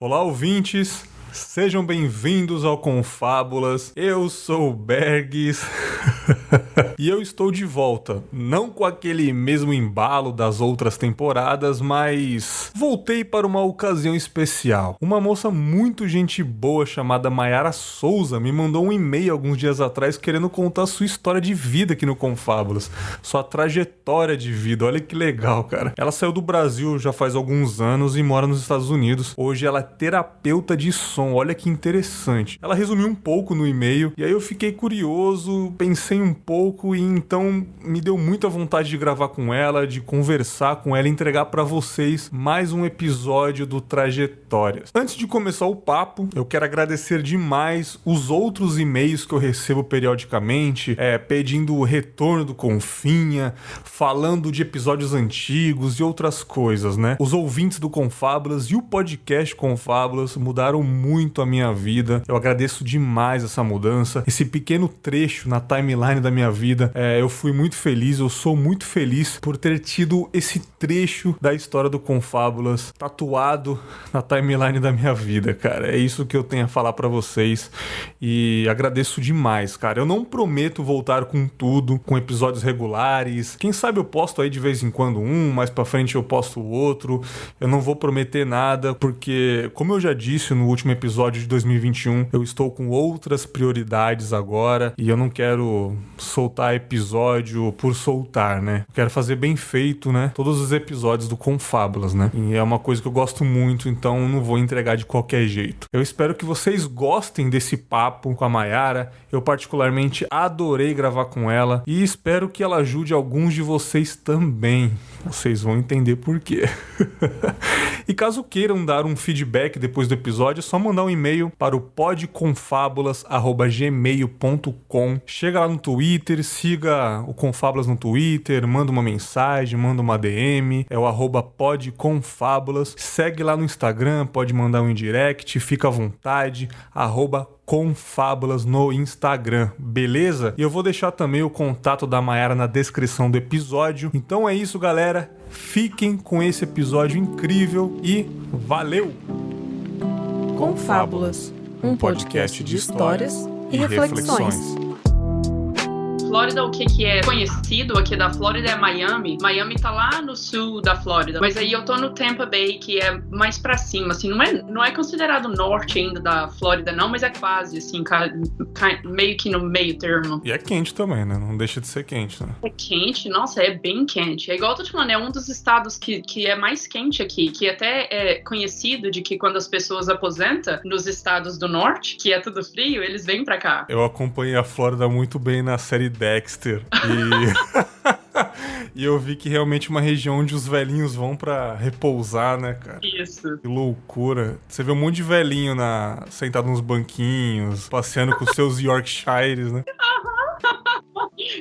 Olá, ouvintes! Sejam bem-vindos ao Confábulas. Eu sou o Bergs e eu estou de volta, não com aquele mesmo embalo das outras temporadas, mas voltei para uma ocasião especial. Uma moça muito gente boa chamada Mayara Souza me mandou um e-mail alguns dias atrás querendo contar sua história de vida aqui no Confábulas, sua trajetória de vida. Olha que legal, cara. Ela saiu do Brasil já faz alguns anos e mora nos Estados Unidos. Hoje ela é terapeuta de som. Olha que interessante. Ela resumiu um pouco no e-mail e aí eu fiquei curioso, pensei um pouco e então me deu muita vontade de gravar com ela, de conversar com ela e entregar pra vocês mais um episódio do Trajetórias. Antes de começar o papo, eu quero agradecer demais os outros e-mails que eu recebo periodicamente, pedindo o retorno do Confinha, falando de episódios antigos e outras coisas, né? Os ouvintes do Confábulas e o podcast Confábulas mudaram muito a minha vida. Eu agradeço demais essa mudança, esse pequeno trecho na timeline da minha vida. Eu fui muito feliz, eu sou muito feliz por ter tido esse trecho da história do Confábulas tatuado na timeline da minha vida, cara. É isso que eu tenho a falar pra vocês e agradeço demais, cara. Eu não prometo voltar com tudo, com episódios regulares. Quem sabe eu posto aí de vez em quando mais pra frente eu posto o outro. Eu não vou prometer nada, porque, como eu já disse no último episódio de 2021, eu estou com outras prioridades agora e eu não quero soltar episódio por soltar, né? Eu quero fazer bem feito, né? Todos os episódios do Confábulas, né? E é uma coisa que eu gosto muito, então não vou entregar de qualquer jeito. Eu espero que vocês gostem desse papo com a Mayara. Eu particularmente adorei gravar com ela e espero que ela ajude alguns de vocês também. Vocês vão entender por quê. E caso queiram dar um feedback depois do episódio, é só mandar um e-mail para o podconfabulas@gmail.com. Chega lá no Twitter, siga o Confábulas no Twitter, manda uma mensagem, manda uma DM, é o @podconfabulas. Segue lá no Instagram, pode mandar um indirect, fica à vontade, @Confábulas no Instagram, beleza? E eu vou deixar também o contato da Mayara na descrição do episódio. Então é isso, galera. Fiquem com esse episódio incrível e valeu! Confábulas, um podcast de histórias e reflexões. Flórida, o que é conhecido aqui da Flórida é Miami. Miami tá lá no sul da Flórida, mas aí eu tô no Tampa Bay, que é mais pra cima, assim, não é considerado norte ainda da Flórida não, mas é quase, assim, meio que no meio termo. E é quente também, né? Não deixa de ser quente, né? É quente? Nossa, é bem quente. É igual eu tô te falando, é um dos estados que é mais quente aqui, que até é conhecido de que quando as pessoas aposentam nos estados do norte, que é tudo frio, eles vêm pra cá. Eu acompanhei a Flórida muito bem na série Dexter e eu vi que realmente é uma região onde os velhinhos vão pra repousar, né, cara? Isso. Que loucura. Você vê um monte de velhinho sentado nos banquinhos, passeando com seus Yorkshires, né?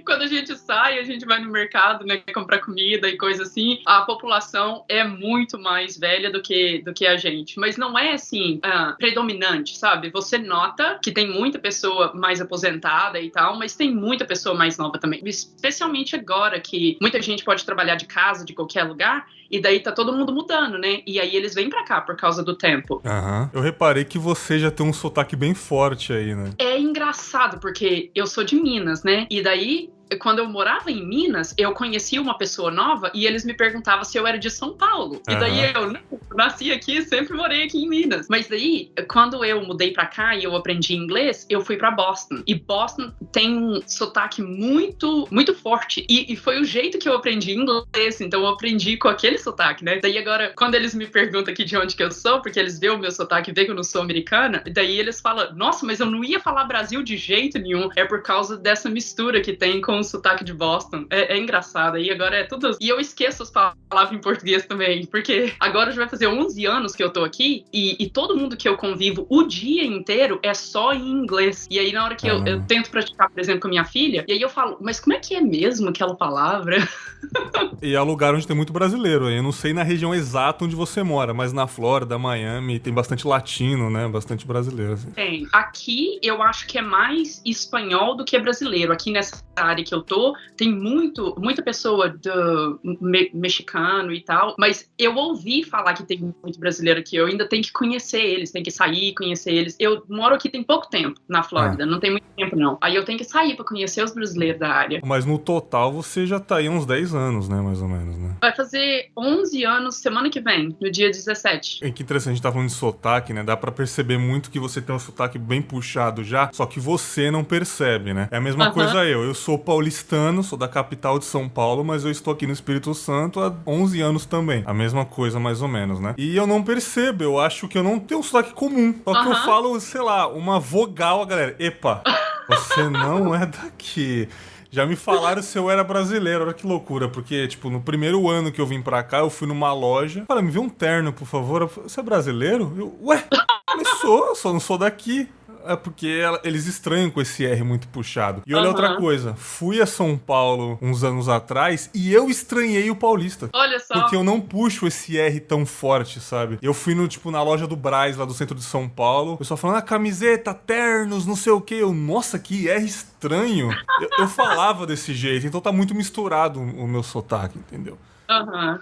Quando a gente sai, a gente vai no mercado, né, comprar comida e coisa assim, a população é muito mais velha do que a gente. Mas não é, assim, predominante, sabe? Você nota que tem muita pessoa mais aposentada e tal, mas tem muita pessoa mais nova também. Especialmente agora que muita gente pode trabalhar de casa, de qualquer lugar, e daí tá todo mundo mudando, né? E aí eles vêm pra cá por causa do tempo. Aham. Eu reparei que você já tem um sotaque bem forte aí, né? É engraçado, porque eu sou de Minas, né? E daí, quando eu morava em Minas, eu conhecia uma pessoa nova e eles me perguntavam se eu era de São Paulo. E daí eu nasci aqui, sempre morei aqui em Minas. Mas daí, quando eu mudei pra cá e eu aprendi inglês, eu fui pra Boston. E Boston tem um sotaque muito, muito forte. E foi o jeito que eu aprendi inglês, então eu aprendi com aquele sotaque, né? Daí agora, quando eles me perguntam aqui de onde que eu sou, porque eles veem o meu sotaque e veem que eu não sou americana, daí eles falam, nossa, mas eu não ia falar Brasil de jeito nenhum. É por causa dessa mistura que tem com o sotaque de Boston. É engraçado. Aí agora é tudo... E eu esqueço as palavras em português também, porque agora já vai fazer 11 anos que eu tô aqui e todo mundo que eu convivo o dia inteiro é só em inglês. E aí na hora que eu tento praticar, por exemplo, com a minha filha, e aí eu falo, mas como é que é mesmo aquela palavra? E é um lugar onde tem muito brasileiro. Eu não sei na região exata onde você mora, mas na Flórida, Miami, tem bastante latino, né? Bastante brasileiro. Assim. Tem. Aqui eu acho que é mais espanhol do que brasileiro. Aqui nessa área que eu tô, tem muita pessoa do mexicano e tal, mas eu ouvi falar que tem muito brasileiro aqui, eu ainda tenho que conhecer eles, tenho que sair, conhecer eles. Eu moro aqui tem pouco tempo, na Flórida, não tem muito tempo não. Aí eu tenho que sair pra conhecer os brasileiros da área. Mas no total você já tá aí uns 10 anos, né, mais ou menos, né? Vai fazer 11 anos semana que vem, no dia 17. Que interessante, a gente tá falando de sotaque, né? Dá pra perceber muito que você tem um sotaque bem puxado já, só que você não percebe, né? É a mesma coisa eu sou paulistano, sou da capital de São Paulo, mas eu estou aqui no Espírito Santo há 11 anos também. A mesma coisa, mais ou menos, né? E eu não percebo, eu acho que eu não tenho um sotaque comum. Só que eu falo, sei lá, uma vogal, a galera, epa, você não é daqui. Já me falaram se eu era brasileiro, olha que loucura, porque, tipo, no primeiro ano que eu vim pra cá, eu fui numa loja, falei, me vê um terno, por favor. Eu falei, você é brasileiro? Eu, ué, eu só não sou daqui. É porque eles estranham com esse R muito puxado. E olha outra coisa, fui a São Paulo uns anos atrás e eu estranhei o paulista. Olha só. Porque eu não puxo esse R tão forte, sabe? Eu fui na loja do Brás, lá do centro de São Paulo, o pessoal falando, camiseta, ternos, não sei o quê. Eu, nossa, que R estranho. Eu falava desse jeito, então tá muito misturado o meu sotaque, entendeu?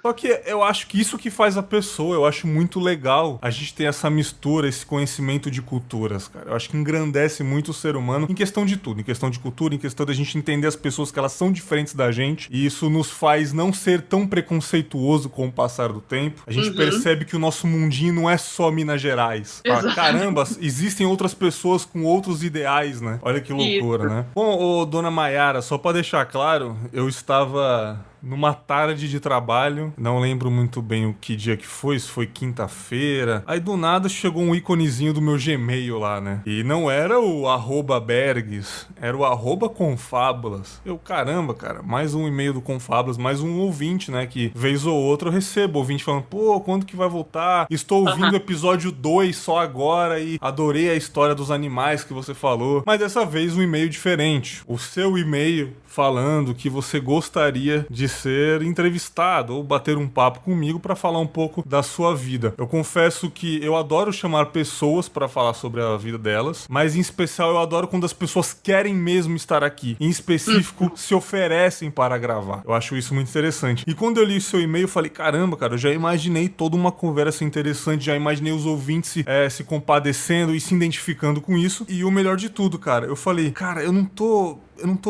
Só que eu acho que isso que faz a pessoa, eu acho muito legal a gente ter essa mistura, esse conhecimento de culturas, cara. Eu acho que engrandece muito o ser humano em questão de tudo, em questão de cultura, em questão da gente entender as pessoas que elas são diferentes da gente, e isso nos faz não ser tão preconceituoso com o passar do tempo. A gente percebe que o nosso mundinho não é só Minas Gerais. Fala, caramba, existem outras pessoas com outros ideais, né? Olha que loucura, né? Bom, dona Maiara, só pra deixar claro, eu estava numa tarde de trabalho, não lembro muito bem o que dia que foi, se foi quinta-feira. Aí do nada chegou um íconezinho do meu Gmail lá, né? E não era o @Bergs, era o @Confábulas. Eu, caramba, cara, mais um e-mail do Confábulas, mais um ouvinte, né? Que vez ou outra eu recebo ouvinte falando, pô, quando que vai voltar? Estou ouvindo o episódio 2 só agora e adorei a história dos animais que você falou. Mas dessa vez um e-mail diferente. O seu e-mail falando que você gostaria de ser entrevistado ou bater um papo comigo para falar um pouco da sua vida. Eu confesso que eu adoro chamar pessoas para falar sobre a vida delas, mas em especial eu adoro quando as pessoas querem mesmo estar aqui. Em específico, se oferecem para gravar. Eu acho isso muito interessante. E quando eu li o seu e-mail, eu falei, caramba, cara, eu já imaginei toda uma conversa interessante, já imaginei os ouvintes se compadecendo e se identificando com isso. E o melhor de tudo, cara, eu falei, cara, eu não tô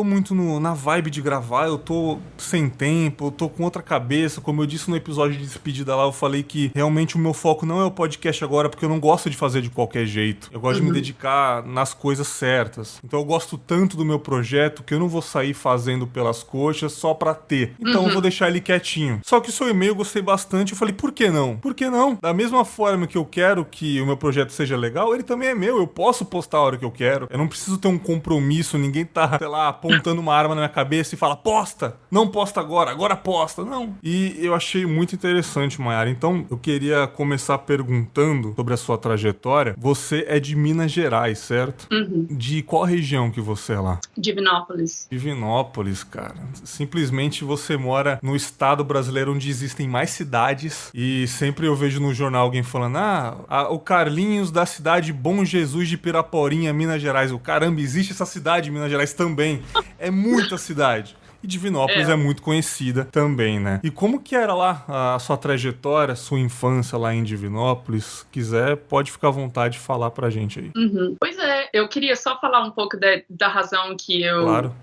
muito na vibe de gravar, eu tô sem tempo, eu tô com outra cabeça. Como eu disse no episódio de despedida lá, eu falei que realmente o meu foco não é o podcast agora, porque eu não gosto de fazer de qualquer jeito. Eu gosto de me dedicar nas coisas certas. Então eu gosto tanto do meu projeto que eu não vou sair fazendo pelas coxas só pra ter. Então eu vou deixar ele quietinho. Só que o seu e-mail eu gostei bastante, eu falei, por que não? Por que não? Da mesma forma que eu quero que o meu projeto seja legal, ele também é meu, eu posso postar a hora que eu quero. Eu não preciso ter um compromisso, ninguém tá, sei lá, apontando uma arma na minha cabeça e fala, posta, não posta agora posta, não. E eu achei muito interessante, Maiara. Então, eu queria começar perguntando sobre a sua trajetória. Você é de Minas Gerais, certo? De qual região que você é lá? Divinópolis. Divinópolis, cara. Simplesmente você mora no estado brasileiro onde existem mais cidades e sempre eu vejo no jornal alguém falando, o Carlinhos da cidade Bom Jesus de Piraporinha, Minas Gerais. O caramba, existe essa cidade em Minas Gerais também. É muita cidade. E Divinópolis é muito conhecida também, né? E como que era lá a sua trajetória, sua infância lá em Divinópolis? Se quiser, pode ficar à vontade de falar pra gente aí. Pois é, eu queria só falar um pouco da razão que eu... Claro.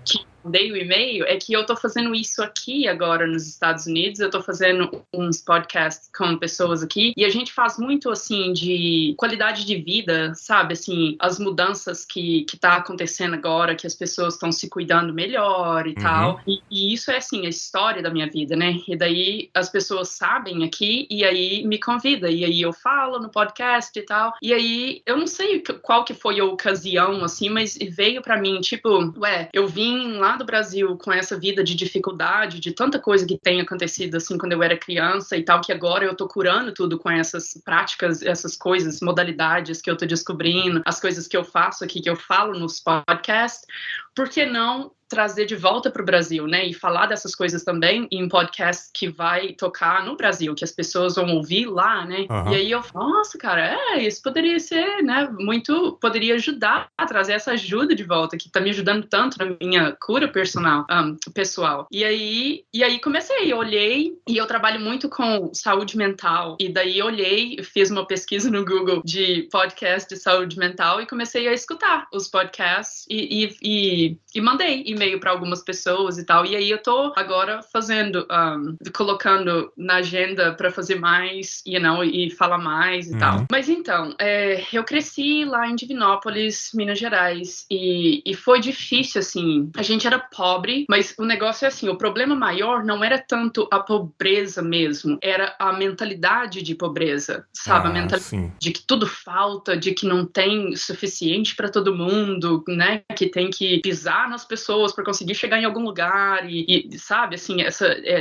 Mandei o e-mail, é que eu tô fazendo isso aqui agora nos Estados Unidos, eu tô fazendo uns podcasts com pessoas aqui, e a gente faz muito, assim, de qualidade de vida, sabe, assim, as mudanças que tá acontecendo agora, que as pessoas estão se cuidando melhor e tal, e isso é, assim, a história da minha vida, né, e daí as pessoas sabem aqui, e aí me convida, e aí eu falo no podcast e tal, e aí eu não sei qual que foi a ocasião, assim, mas veio pra mim, tipo, eu vim lá do Brasil com essa vida de dificuldade, de tanta coisa que tem acontecido assim quando eu era criança e tal, que agora eu tô curando tudo com essas práticas, essas coisas, modalidades que eu tô descobrindo, as coisas que eu faço aqui, que eu falo nos podcasts. por que não trazer de volta para o Brasil, né, e falar dessas coisas também em um podcast que vai tocar no Brasil, que as pessoas vão ouvir lá, né, e aí eu falo, nossa, cara, isso poderia ser, né, poderia ajudar a trazer essa ajuda de volta, que tá me ajudando tanto na minha cura pessoal, e aí comecei, eu olhei, e eu trabalho muito com saúde mental, e daí olhei, fiz uma pesquisa no Google de podcast de saúde mental, e comecei a escutar os podcasts, e mandei e-mail para algumas pessoas e tal, e aí eu tô agora colocando na agenda para fazer mais, e falar mais e tal. Mas então, eu cresci lá em Divinópolis, Minas Gerais, e foi difícil, assim, a gente era pobre, mas o negócio é assim, o problema maior não era tanto a pobreza mesmo, era a mentalidade de pobreza, sabe? A mentalidade de que tudo falta, de que não tem suficiente para todo mundo, né? Que tem que pisar nas pessoas para conseguir chegar em algum lugar e sabe, assim,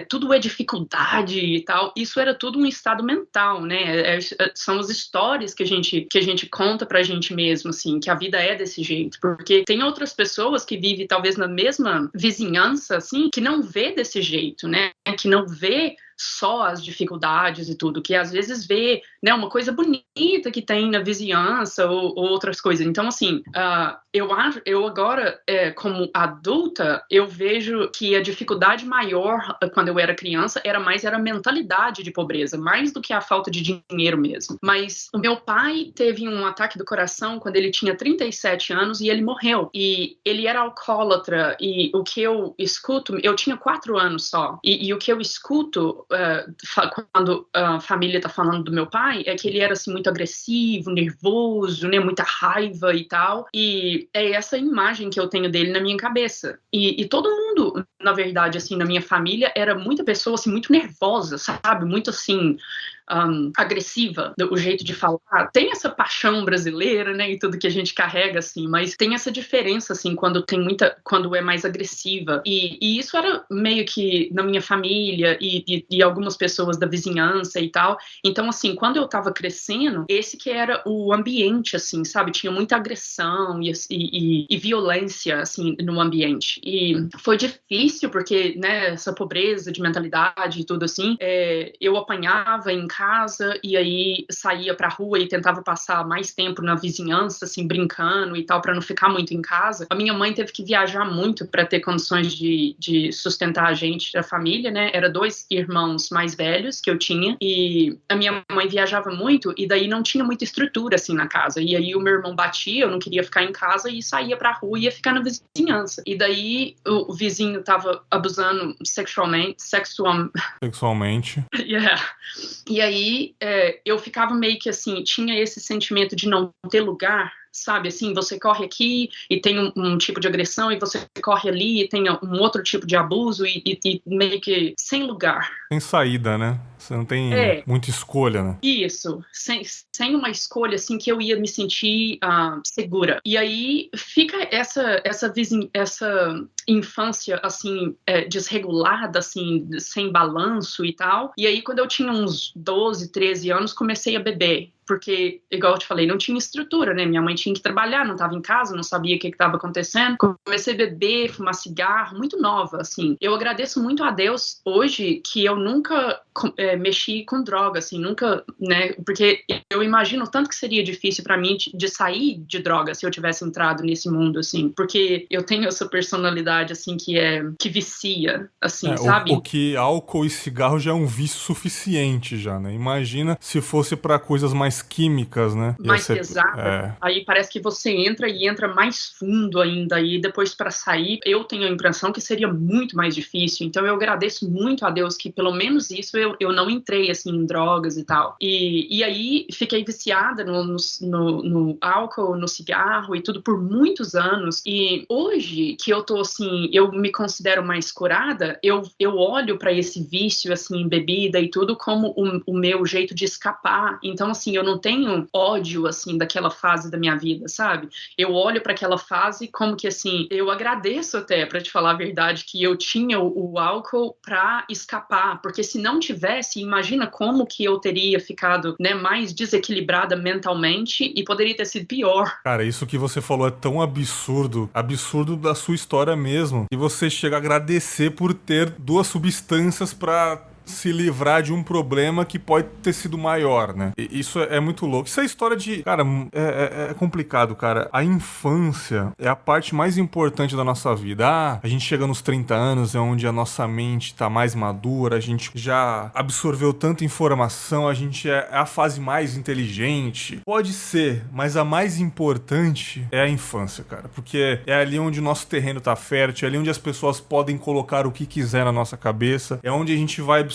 tudo é dificuldade e tal. Isso era tudo um estado mental, né? São as histórias que a gente conta pra gente mesmo, assim, que a vida é desse jeito. Porque tem outras pessoas que vivem talvez na mesma vizinhança, assim, que não vê desse jeito, né? Que não vê só as dificuldades e tudo, que às vezes vê, né, uma coisa bonita que tem na vizinhança ou outras coisas. Então, assim, eu agora, como adulta, eu vejo que a dificuldade maior quando eu era criança era a mentalidade de pobreza, mais do que a falta de dinheiro mesmo. Mas o meu pai teve um ataque do coração quando ele tinha 37 anos e ele morreu. E ele era alcoólatra e o que eu escuto, eu tinha 4 anos só, e o que eu escuto quando a família tá falando do meu pai, é que ele era assim muito agressivo, nervoso, né, muita raiva e tal, e é essa imagem que eu tenho dele na minha cabeça, e todo mundo, na verdade, assim, na minha família, era muita pessoa, assim, muito nervosa, sabe, muito assim, agressiva, o jeito de falar. Tem essa paixão brasileira, né, e tudo que a gente carrega, assim, mas tem essa diferença, assim, quando é mais agressiva, e isso era meio que na minha família e algumas pessoas da vizinhança e tal. Então, assim, quando eu tava crescendo, esse que era o ambiente, assim, sabe, tinha muita agressão e violência, assim, no ambiente, e foi difícil porque, né, essa pobreza de mentalidade e tudo, assim, eu apanhava em casa e aí saía pra rua e tentava passar mais tempo na vizinhança, assim, brincando e tal, pra não ficar muito em casa. A minha mãe teve que viajar muito pra ter condições de sustentar a gente, a família, né? Era 2 irmãos mais velhos que eu tinha e a minha mãe viajava muito e daí não tinha muita estrutura, assim, na casa. E aí o meu irmão batia, eu não queria ficar em casa e saía pra rua e ia ficar na vizinhança. E daí o vizinho tava abusando sexualmente. Yeah. E aí, eu ficava meio que assim, tinha esse sentimento de não ter lugar, sabe, assim, você corre aqui e tem um tipo de agressão e você corre ali e tem um outro tipo de abuso e meio que sem lugar. Sem saída, né? Você não tem muita escolha, né? Isso, sem uma escolha, assim, que eu ia me sentir segura. E aí fica essa infância, assim, desregulada, assim, sem balanço e tal. E aí, quando eu tinha uns 12, 13 anos, comecei a beber. Porque, igual eu te falei, não tinha estrutura, né? Minha mãe tinha que trabalhar, não estava em casa, não sabia o que estava acontecendo. Comecei a beber, fumar cigarro, muito nova, assim. Eu agradeço muito a Deus hoje que eu nunca mexi com droga, assim, nunca, né? Porque eu imagino tanto que seria difícil para mim de sair de droga se eu tivesse entrado nesse mundo, assim. Porque eu tenho essa personalidade, assim, que vicia, assim, sabe? O que álcool e cigarro já é um vício suficiente, já, né? Imagina se fosse para coisas mais químicas, né? Mais pesada. Aí parece que você entra e entra mais fundo ainda, e depois para sair, eu tenho a impressão que seria muito mais difícil. Então eu agradeço muito a Deus que pelo menos isso eu não entrei, assim, em drogas e tal. E aí fiquei viciada no álcool, no cigarro e tudo por muitos anos. E hoje que eu tô, assim, eu me considero mais curada, eu olho para esse vício, assim, em bebida e tudo como o meu jeito de escapar. Então, assim, eu não tenho ódio, assim, daquela fase da minha vida, sabe? Eu olho para aquela fase como que, assim, eu agradeço até, para te falar a verdade, que eu tinha o álcool para escapar, porque se não tivesse, imagina como que eu teria ficado, né, mais desequilibrada mentalmente e poderia ter sido pior. Cara, isso que você falou é tão absurdo, absurdo da sua história mesmo, que você chega a agradecer por ter duas substâncias pra se livrar de um problema que pode ter sido maior, né? E isso é muito louco. Isso é história de... Cara, é complicado, cara. A infância é a parte mais importante da nossa vida. A gente chega nos 30 anos, é onde a nossa mente tá mais madura, a gente já absorveu tanta informação, a gente é a fase mais inteligente. Pode ser, mas a mais importante é a infância, cara. Porque é ali onde o nosso terreno tá fértil, é ali onde as pessoas podem colocar o que quiser na nossa cabeça, é onde a gente vai absorver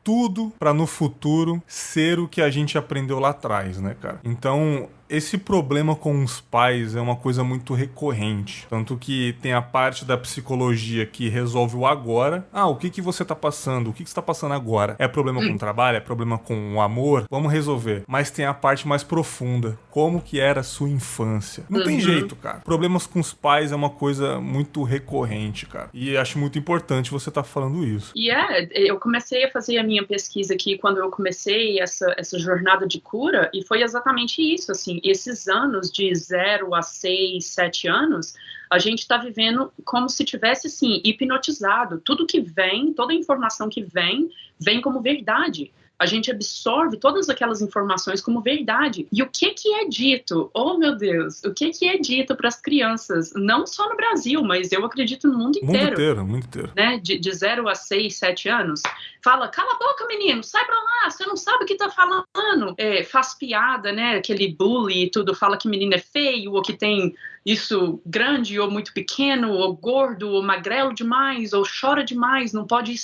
tudo pra no futuro ser o que a gente aprendeu lá atrás, né, cara? Então, esse problema com os pais é uma coisa muito recorrente. Tanto que tem a parte da psicologia que resolve o agora. O que você tá passando? O que você tá passando agora? É problema com o trabalho? É problema com o amor? Vamos resolver. Mas tem a parte mais profunda. Como que era a sua infância? Não tem jeito, cara. Problemas com os pais é uma coisa muito recorrente, cara. E acho muito importante você tá falando isso. E eu comecei a fazer a minha pesquisa aqui quando eu comecei essa jornada de cura, e foi exatamente isso, assim, esses anos de 0 a 6, 7 anos, a gente está vivendo como se tivesse, assim, hipnotizado. Tudo que vem, toda a informação que vem como verdade. A gente absorve todas aquelas informações como verdade. E o que é dito? Oh, meu Deus! O que é dito para as crianças? Não só no Brasil, mas eu acredito no mundo inteiro. Mundo inteiro. Né? De 0 a 6, 7 anos. Fala, cala a boca, menino, sai pra lá, você não sabe o que tá falando. Faz piada, né? Aquele bully e tudo, fala que menino é feio, ou que tem isso grande, ou muito pequeno, ou gordo, ou magrelo demais, ou chora demais, não pode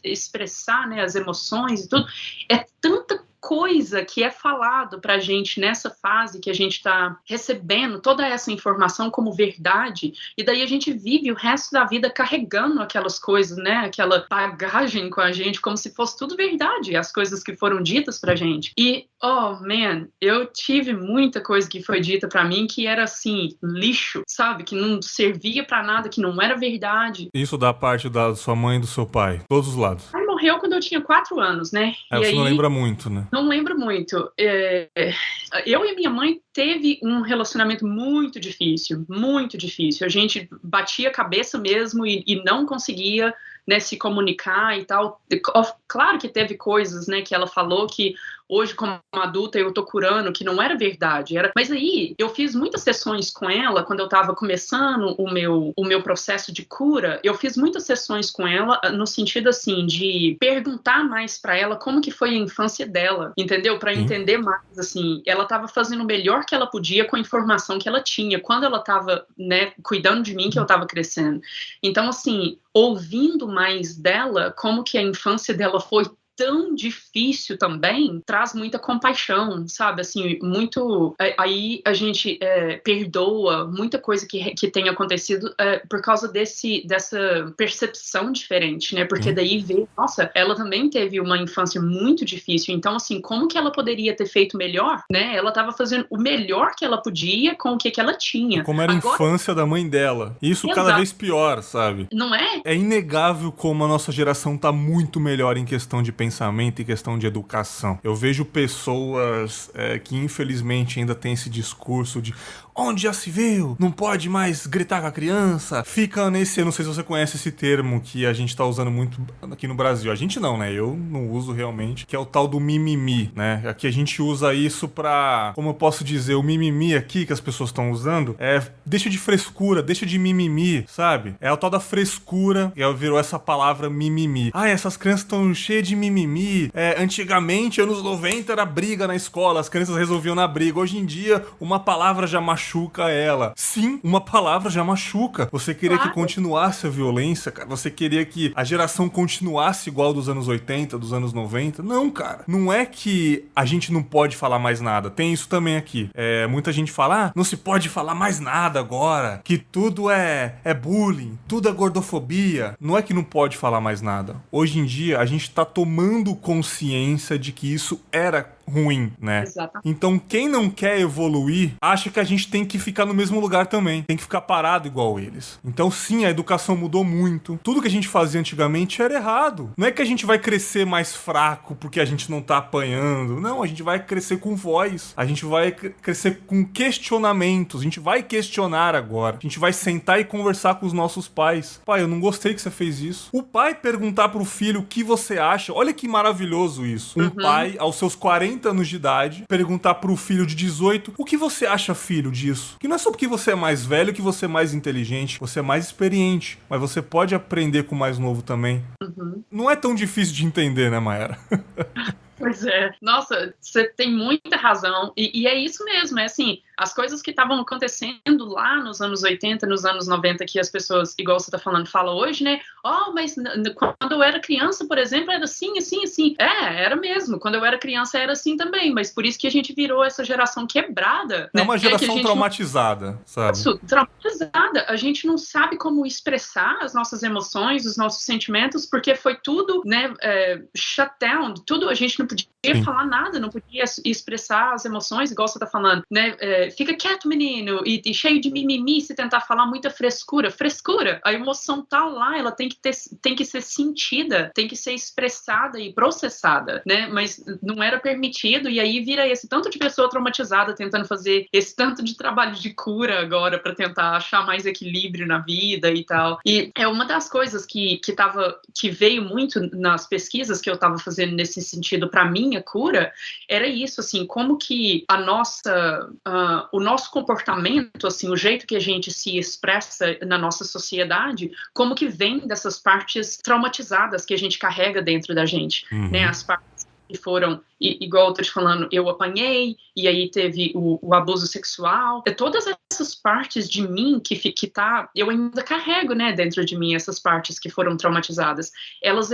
expressar, né, as emoções e tudo. É tanta coisa que é falado pra gente nessa fase que a gente tá recebendo toda essa informação como verdade, e daí a gente vive o resto da vida carregando aquelas coisas, né, aquela bagagem com a gente como se fosse tudo verdade, as coisas que foram ditas pra gente. E, eu tive muita coisa que foi dita pra mim que era assim, lixo, sabe, que não servia pra nada, que não era verdade. Isso da parte da sua mãe e do seu pai, todos os lados. Aí morreu quando eu tinha 4 anos, né? Você aí, não lembra muito, né? Não lembro muito. Eu e minha mãe teve um relacionamento muito difícil, muito difícil. A gente batia a cabeça mesmo e não conseguia, né, se comunicar e tal. Claro que teve coisas, né, que ela falou que hoje, como adulta, eu tô curando, que não era verdade. Mas aí, eu fiz muitas sessões com ela, quando eu tava começando o meu processo de cura, eu fiz muitas sessões com ela, no sentido, assim, de perguntar mais pra ela como que foi a infância dela, entendeu? Pra entender mais, assim, ela tava fazendo o melhor que ela podia com a informação que ela tinha, quando ela tava, né, cuidando de mim, que eu tava crescendo. Então, assim, ouvindo mais dela, como que a infância dela foi tão difícil também, traz muita compaixão, sabe, assim, muito, aí a gente perdoa muita coisa que tem acontecido por causa dessa percepção diferente, né, porque daí nossa, ela também teve uma infância muito difícil, então, assim, como que ela poderia ter feito melhor, né, ela tava fazendo o melhor que ela podia com o que ela tinha. Como era a infância da mãe dela, isso cada vez pior, sabe? Não é? É inegável como a nossa geração tá muito melhor em questão de pensamento e questão de educação. Eu vejo pessoas que infelizmente ainda tem esse discurso de onde já se viu, não pode mais gritar com a criança, fica nesse, eu não sei se você conhece esse termo que a gente tá usando muito aqui no Brasil, a gente não, né, eu não uso realmente, que é o tal do mimimi, né, aqui a gente usa isso pra, como eu posso dizer, o mimimi aqui que as pessoas estão usando, deixa de frescura, deixa de mimimi, sabe, é o tal da frescura, e virou essa palavra mimimi. Essas crianças estão cheias de mimimi, antigamente, anos 90, era briga na escola, as crianças resolviam na briga, hoje em dia, uma palavra já machuca ela. Sim, uma palavra já machuca. Você queria que continuasse a violência, cara? Você queria que a geração continuasse igual dos anos 80, dos anos 90? Não, cara. Não é que a gente não pode falar mais nada. Tem isso também aqui. Muita gente fala, não se pode falar mais nada agora, que tudo é bullying, tudo é gordofobia. Não é que não pode falar mais nada. Hoje em dia, a gente tá tomando consciência de que isso era ruim, né? Exato. Então, quem não quer evoluir, acha que a gente tem que ficar no mesmo lugar também. Tem que ficar parado igual eles. Então, sim, a educação mudou muito. Tudo que a gente fazia antigamente era errado. Não é que a gente vai crescer mais fraco porque a gente não tá apanhando. Não, a gente vai crescer com voz. A gente vai crescer com questionamentos. A gente vai questionar agora. A gente vai sentar e conversar com os nossos pais. Pai, eu não gostei que você fez isso. O pai perguntar pro filho o que você acha. Olha que maravilhoso isso. Um pai, aos seus 40 anos de idade, perguntar pro filho de 18, o que você acha, filho, disso? Que não é só porque você é mais velho que você é mais inteligente. Você é mais experiente. Mas você pode aprender com o mais novo também. Não é tão difícil de entender, né, Mayara? Pois é. Nossa, você tem muita razão. E é isso mesmo, é assim, as coisas que estavam acontecendo lá nos anos 80, nos anos 90, que as pessoas, igual você tá falando, falam hoje, né? Oh, mas quando eu era criança, por exemplo, era assim, assim, assim. É, era mesmo. Quando eu era criança era assim também, mas por isso que a gente virou essa geração quebrada. É né? uma geração traumatizada, sabe? Isso, traumatizada. A gente não sabe como expressar as nossas emoções, os nossos sentimentos, porque foi tudo, né, shut down, tudo, a gente não podia falar nada, não podia expressar as emoções, igual você tá falando, né, fica quieto, menino, e cheio de mimimi, se tentar falar muita frescura, a emoção tá lá, ela tem que ser sentida, tem que ser expressada e processada, né, mas não era permitido, e aí vira esse tanto de pessoa traumatizada tentando fazer esse tanto de trabalho de cura agora para tentar achar mais equilíbrio na vida e tal, e é uma das coisas que veio muito nas pesquisas que eu tava fazendo nesse sentido para minha cura, era isso, assim, como que o nosso comportamento, assim, o jeito que a gente se expressa na nossa sociedade, como que vem dessas partes traumatizadas que a gente carrega dentro da gente, né, as partes que foram, igual eu tô te falando, eu apanhei, e aí teve o abuso sexual, todas essas partes de mim que eu ainda carrego, né, dentro de mim, essas partes que foram traumatizadas, elas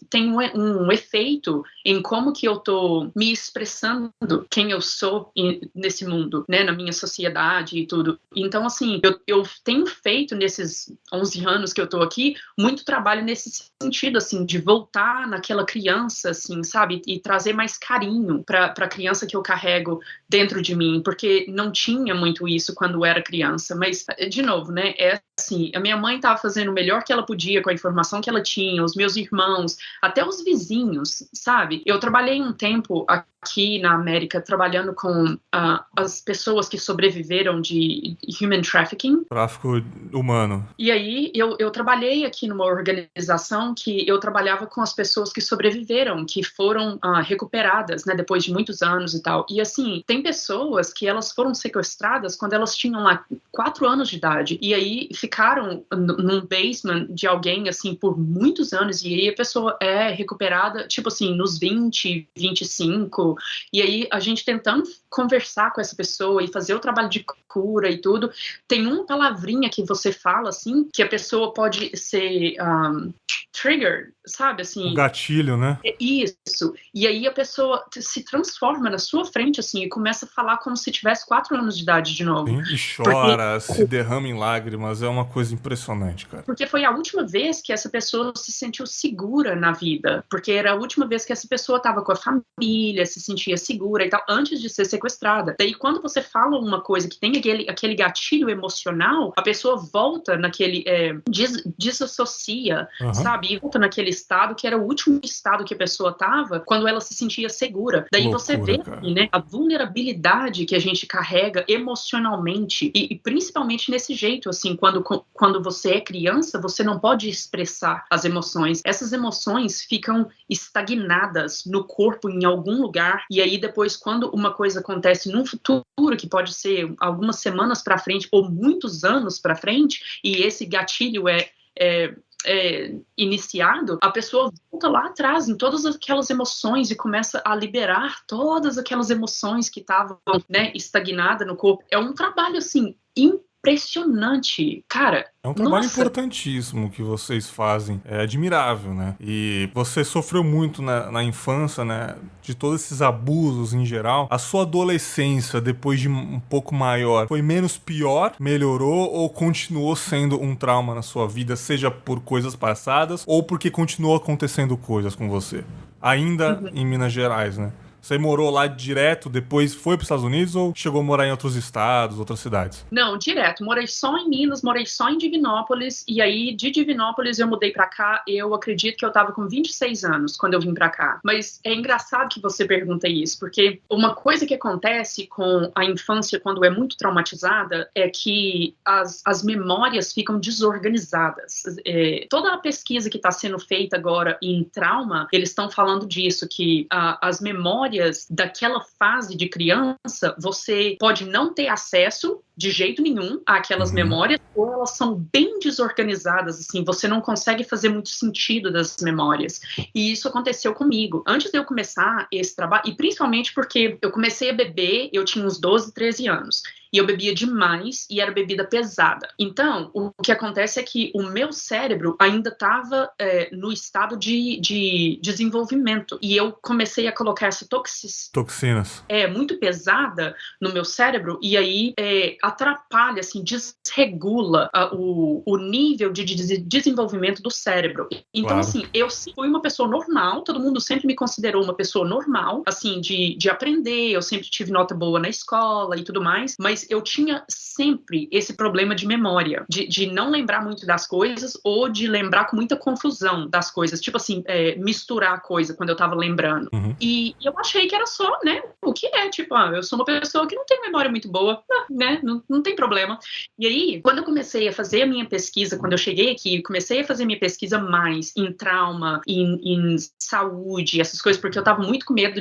têm um efeito em como que eu tô me expressando, quem eu sou nesse mundo, né, na minha sociedade e tudo. Então, assim, eu tenho feito nesses 11 anos que eu tô aqui, muito trabalho nesse sentido, assim, de voltar naquela criança, assim, sabe, e trazer mais carinho para a criança que eu carrego dentro de mim, porque não tinha muito isso quando eu era criança, mas, de novo, né, assim, a minha mãe estava fazendo o melhor que ela podia com a informação que ela tinha, os meus irmãos, até os vizinhos, sabe? Eu trabalhei um tempo aqui na América trabalhando com as pessoas que sobreviveram de human trafficking. Tráfico humano. E aí eu trabalhei aqui numa organização que eu trabalhava com as pessoas que sobreviveram, que foram recuperadas, né, depois de muitos anos e tal. E assim, tem pessoas que elas foram sequestradas quando elas tinham lá 4 anos de idade. E aí ficaram num basement de alguém, assim, por muitos anos. E aí a pessoa é recuperada, tipo assim, nos 20, 25. E aí a gente tentando conversar com essa pessoa e fazer o trabalho de cura e tudo, tem uma palavrinha que você fala, assim, que a pessoa pode ser triggered, sabe, assim... Um gatilho, né? Isso. E aí a pessoa se transforma na sua frente, assim, e começa a falar como se tivesse 4 anos de idade de novo. Sim, e chora, se derrama em lágrimas, é uma coisa impressionante, cara. Porque foi a última vez que essa pessoa se sentiu segura na vida, porque era a última vez que essa pessoa estava com a família, se sentia segura e tal, antes de ser sequestrada. Daí quando você fala uma coisa que tem aquele gatilho emocional, a pessoa volta naquele, desassocia, sabe? E volta naquele estado que era o último estado que a pessoa estava quando ela se sentia segura. Daí loucura, você vê, né, a vulnerabilidade que a gente carrega emocionalmente e principalmente nesse jeito, assim, quando você é criança, você não pode expressar as emoções. Essas emoções ficam estagnadas no corpo em algum lugar e aí depois quando uma coisa acontece num futuro que pode ser algumas semanas para frente ou muitos anos para frente e esse gatilho iniciado, a pessoa volta lá atrás em todas aquelas emoções e começa a liberar todas aquelas emoções que estavam, né, estagnadas no corpo. É um trabalho, assim, impressionante, cara. É um trabalho importantíssimo que vocês fazem, é admirável, né? E você sofreu muito na infância, né? De todos esses abusos em geral. A sua adolescência, depois de um pouco maior, foi menos pior? Melhorou ou continuou sendo um trauma na sua vida, seja por coisas passadas ou porque continuou acontecendo coisas com você? Ainda em Minas Gerais, né? Você morou lá direto, depois foi para os Estados Unidos ou chegou a morar em outros estados, outras cidades? Não, direto. Morei só em Minas, morei só em Divinópolis, e aí de Divinópolis eu mudei pra cá. Eu acredito que eu tava com 26 anos quando eu vim pra cá. Mas é engraçado que você pergunta isso, porque uma coisa que acontece com a infância quando é muito traumatizada é que as memórias ficam desorganizadas. Toda a pesquisa que está sendo feita agora em trauma, eles estão falando disso, que as memórias daquela fase de criança, você pode não ter acesso de jeito nenhum àquelas memórias, ou elas são bem desorganizadas, assim, você não consegue fazer muito sentido das memórias. E isso aconteceu comigo. Antes de eu começar esse trabalho, e principalmente porque eu comecei a beber, eu tinha uns 12, 13 anos. E eu bebia demais e era bebida pesada. Então, o que acontece é que o meu cérebro ainda estava no estado de desenvolvimento. E eu comecei a colocar essa toxinas muito pesada no meu cérebro, e aí atrapalha, assim, desregula o nível de desenvolvimento do cérebro. Então, assim, eu fui uma pessoa normal, todo mundo sempre me considerou uma pessoa normal, assim, de aprender, eu sempre tive nota boa na escola e tudo mais, mas eu tinha sempre esse problema de memória, de não lembrar muito das coisas ou de lembrar com muita confusão das coisas, tipo assim, misturar a coisa quando eu tava lembrando. E eu achei que era só, né, o que é, tipo, eu sou uma pessoa que não tem memória muito boa, né, não tem problema. E aí, quando eu comecei a fazer a minha pesquisa, quando eu cheguei aqui, comecei a fazer minha pesquisa mais em trauma, em saúde, essas coisas, porque eu tava muito com medo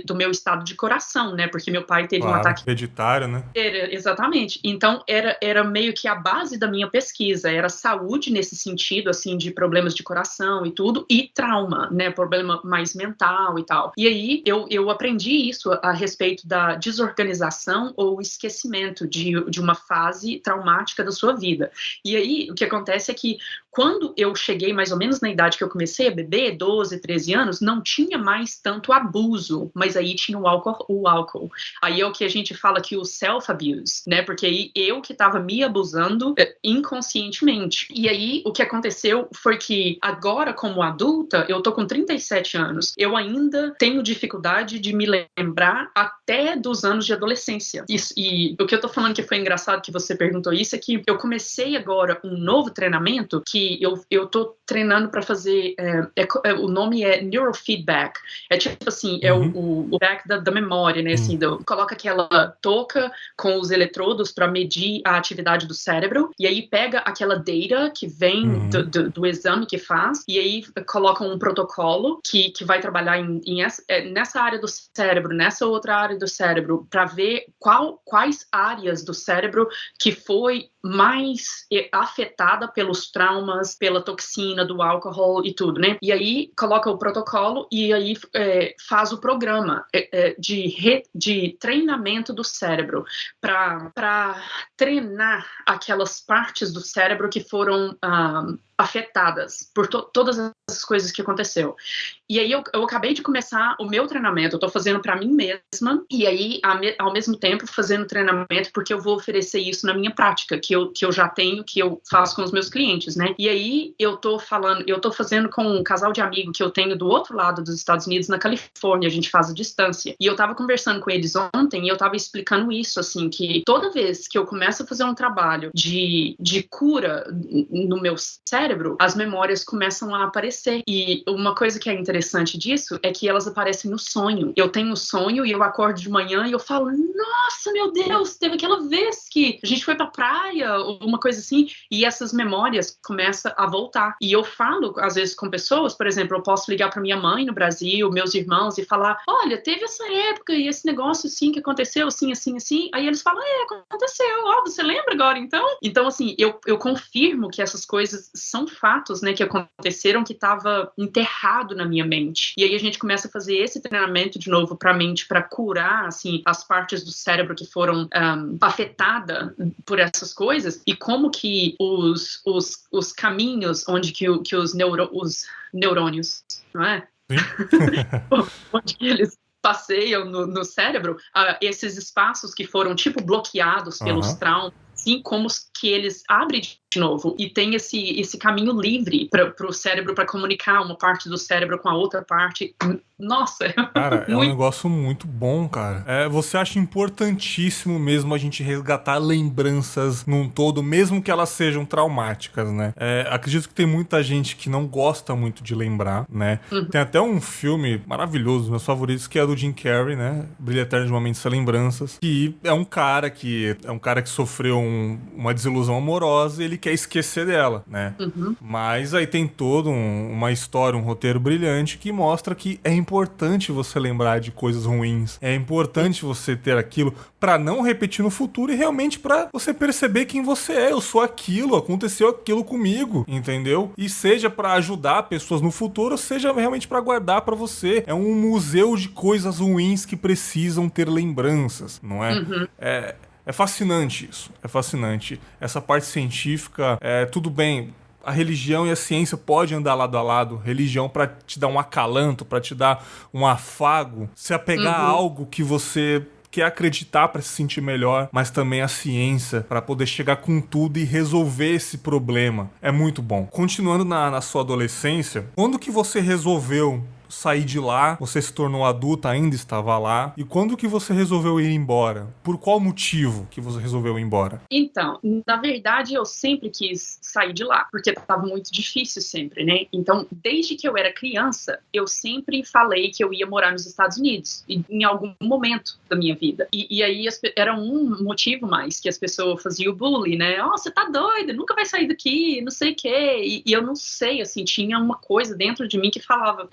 do meu estado de coração, né, porque meu pai teve um ataque hereditário, né? Exatamente. Então, era meio que a base da minha pesquisa, era saúde nesse sentido, assim, de problemas de coração e tudo, e trauma, né, problema mais mental e tal. E aí, eu aprendi isso a respeito da desorganização ou esquecimento de uma fase traumática da sua vida. E aí, o que acontece é que quando eu cheguei mais ou menos na idade que eu comecei a beber, 12, 13 anos, não tinha mais tanto abuso, mas aí tinha o álcool. Aí é o que a gente fala que o self-abuse, né? Porque aí eu que estava me abusando inconscientemente. E aí o que aconteceu foi que agora, como adulta, eu tô com 37 anos, eu ainda tenho dificuldade de me lembrar até dos anos de adolescência. E o que eu tô falando que foi engraçado que você perguntou isso é que eu comecei agora um novo treinamento que eu tô treinando para fazer, o nome é neurofeedback. É tipo assim, o back da memória, né? Assim, coloca aquela touca com os eletrodos para medir a atividade do cérebro, e aí pega aquela data que vem do exame que faz, e aí coloca um protocolo que vai trabalhar nessa área do cérebro, nessa outra área do cérebro, para ver quais áreas do cérebro que foi mais afetada pelos traumas, pela toxina do álcool e tudo, né? E aí coloca o protocolo e aí faz o programa de treinamento do cérebro para treinar aquelas partes do cérebro que foram afetadas por todas essas coisas que aconteceu. E aí eu acabei de começar o meu treinamento, eu tô fazendo para mim mesma, e aí ao mesmo tempo fazendo treinamento porque eu vou oferecer isso na minha prática, que eu já tenho, que eu faço com os meus clientes, né? E aí eu tô fazendo com um casal de amigo que eu tenho do outro lado dos Estados Unidos, na Califórnia, a gente faz a distância. E eu tava conversando com eles ontem e eu tava explicando isso, assim, que toda vez que eu começo a fazer um trabalho de cura no meu cérebro, as memórias começam a aparecer. E uma coisa que é interessante disso é que elas aparecem no sonho. Eu tenho um sonho e eu acordo de manhã e eu falo, nossa, meu Deus, teve aquela vez que a gente foi pra praia, ou uma coisa assim, e essas memórias começam a voltar. E eu falo, às vezes, com pessoas, por exemplo, eu posso ligar pra minha mãe no Brasil, meus irmãos, e falar, olha, teve essa época e esse negócio assim que aconteceu, assim, assim, assim. Aí eles falam, aconteceu, você lembra agora, então? Então, assim, eu confirmo que essas coisas são fatos, né, que aconteceram, que estava enterrado na minha mente. E aí a gente começa a fazer esse treinamento de novo para a mente, para curar, assim, as partes do cérebro que foram afetadas por essas coisas, e como que os caminhos onde que os neurônios, não é? Onde que eles passeiam no cérebro, esses espaços que foram, tipo, bloqueados pelos traumas, assim como que eles abrem de de novo. E tem esse caminho livre para o cérebro, para comunicar uma parte do cérebro com a outra parte. Nossa! Cara, é um negócio muito bom, cara. Você acha importantíssimo mesmo a gente resgatar lembranças num todo, mesmo que elas sejam traumáticas, né? Acredito que tem muita gente que não gosta muito de lembrar, né? Tem até um filme maravilhoso, meus favoritos, que é do Jim Carrey, né? Brilho Eterno de uma Mente Sem Lembranças, que é um cara que sofreu uma desilusão amorosa e ele quer esquecer dela, né? Mas aí tem toda uma história, um roteiro brilhante que mostra que é importante você lembrar de coisas ruins. É importante você ter aquilo pra não repetir no futuro e realmente pra você perceber quem você é. Eu sou aquilo, aconteceu aquilo comigo, entendeu? E seja pra ajudar pessoas no futuro, seja realmente pra guardar pra você. É um museu de coisas ruins que precisam ter lembranças, não é? É fascinante isso, é fascinante. Essa parte científica, tudo bem, a religião e a ciência podem andar lado a lado. Religião para te dar um acalanto, para te dar um afago, se apegar a algo que você quer acreditar para se sentir melhor, mas também a ciência para poder chegar com tudo e resolver esse problema. É muito bom. Continuando na sua adolescência, quando que você resolveu sair de lá, você se tornou adulta, ainda estava lá, e quando que você resolveu ir embora? Por qual motivo que você resolveu ir embora? Então, na verdade, eu sempre quis sair de lá, porque estava muito difícil sempre, né? Então, desde que eu era criança, eu sempre falei que eu ia morar nos Estados Unidos, em algum momento da minha vida. E aí era um motivo mais, que as pessoas faziam bullying, né? Você tá doida, nunca vai sair daqui, não sei o quê. E eu não sei, assim, tinha uma coisa dentro de mim que falava...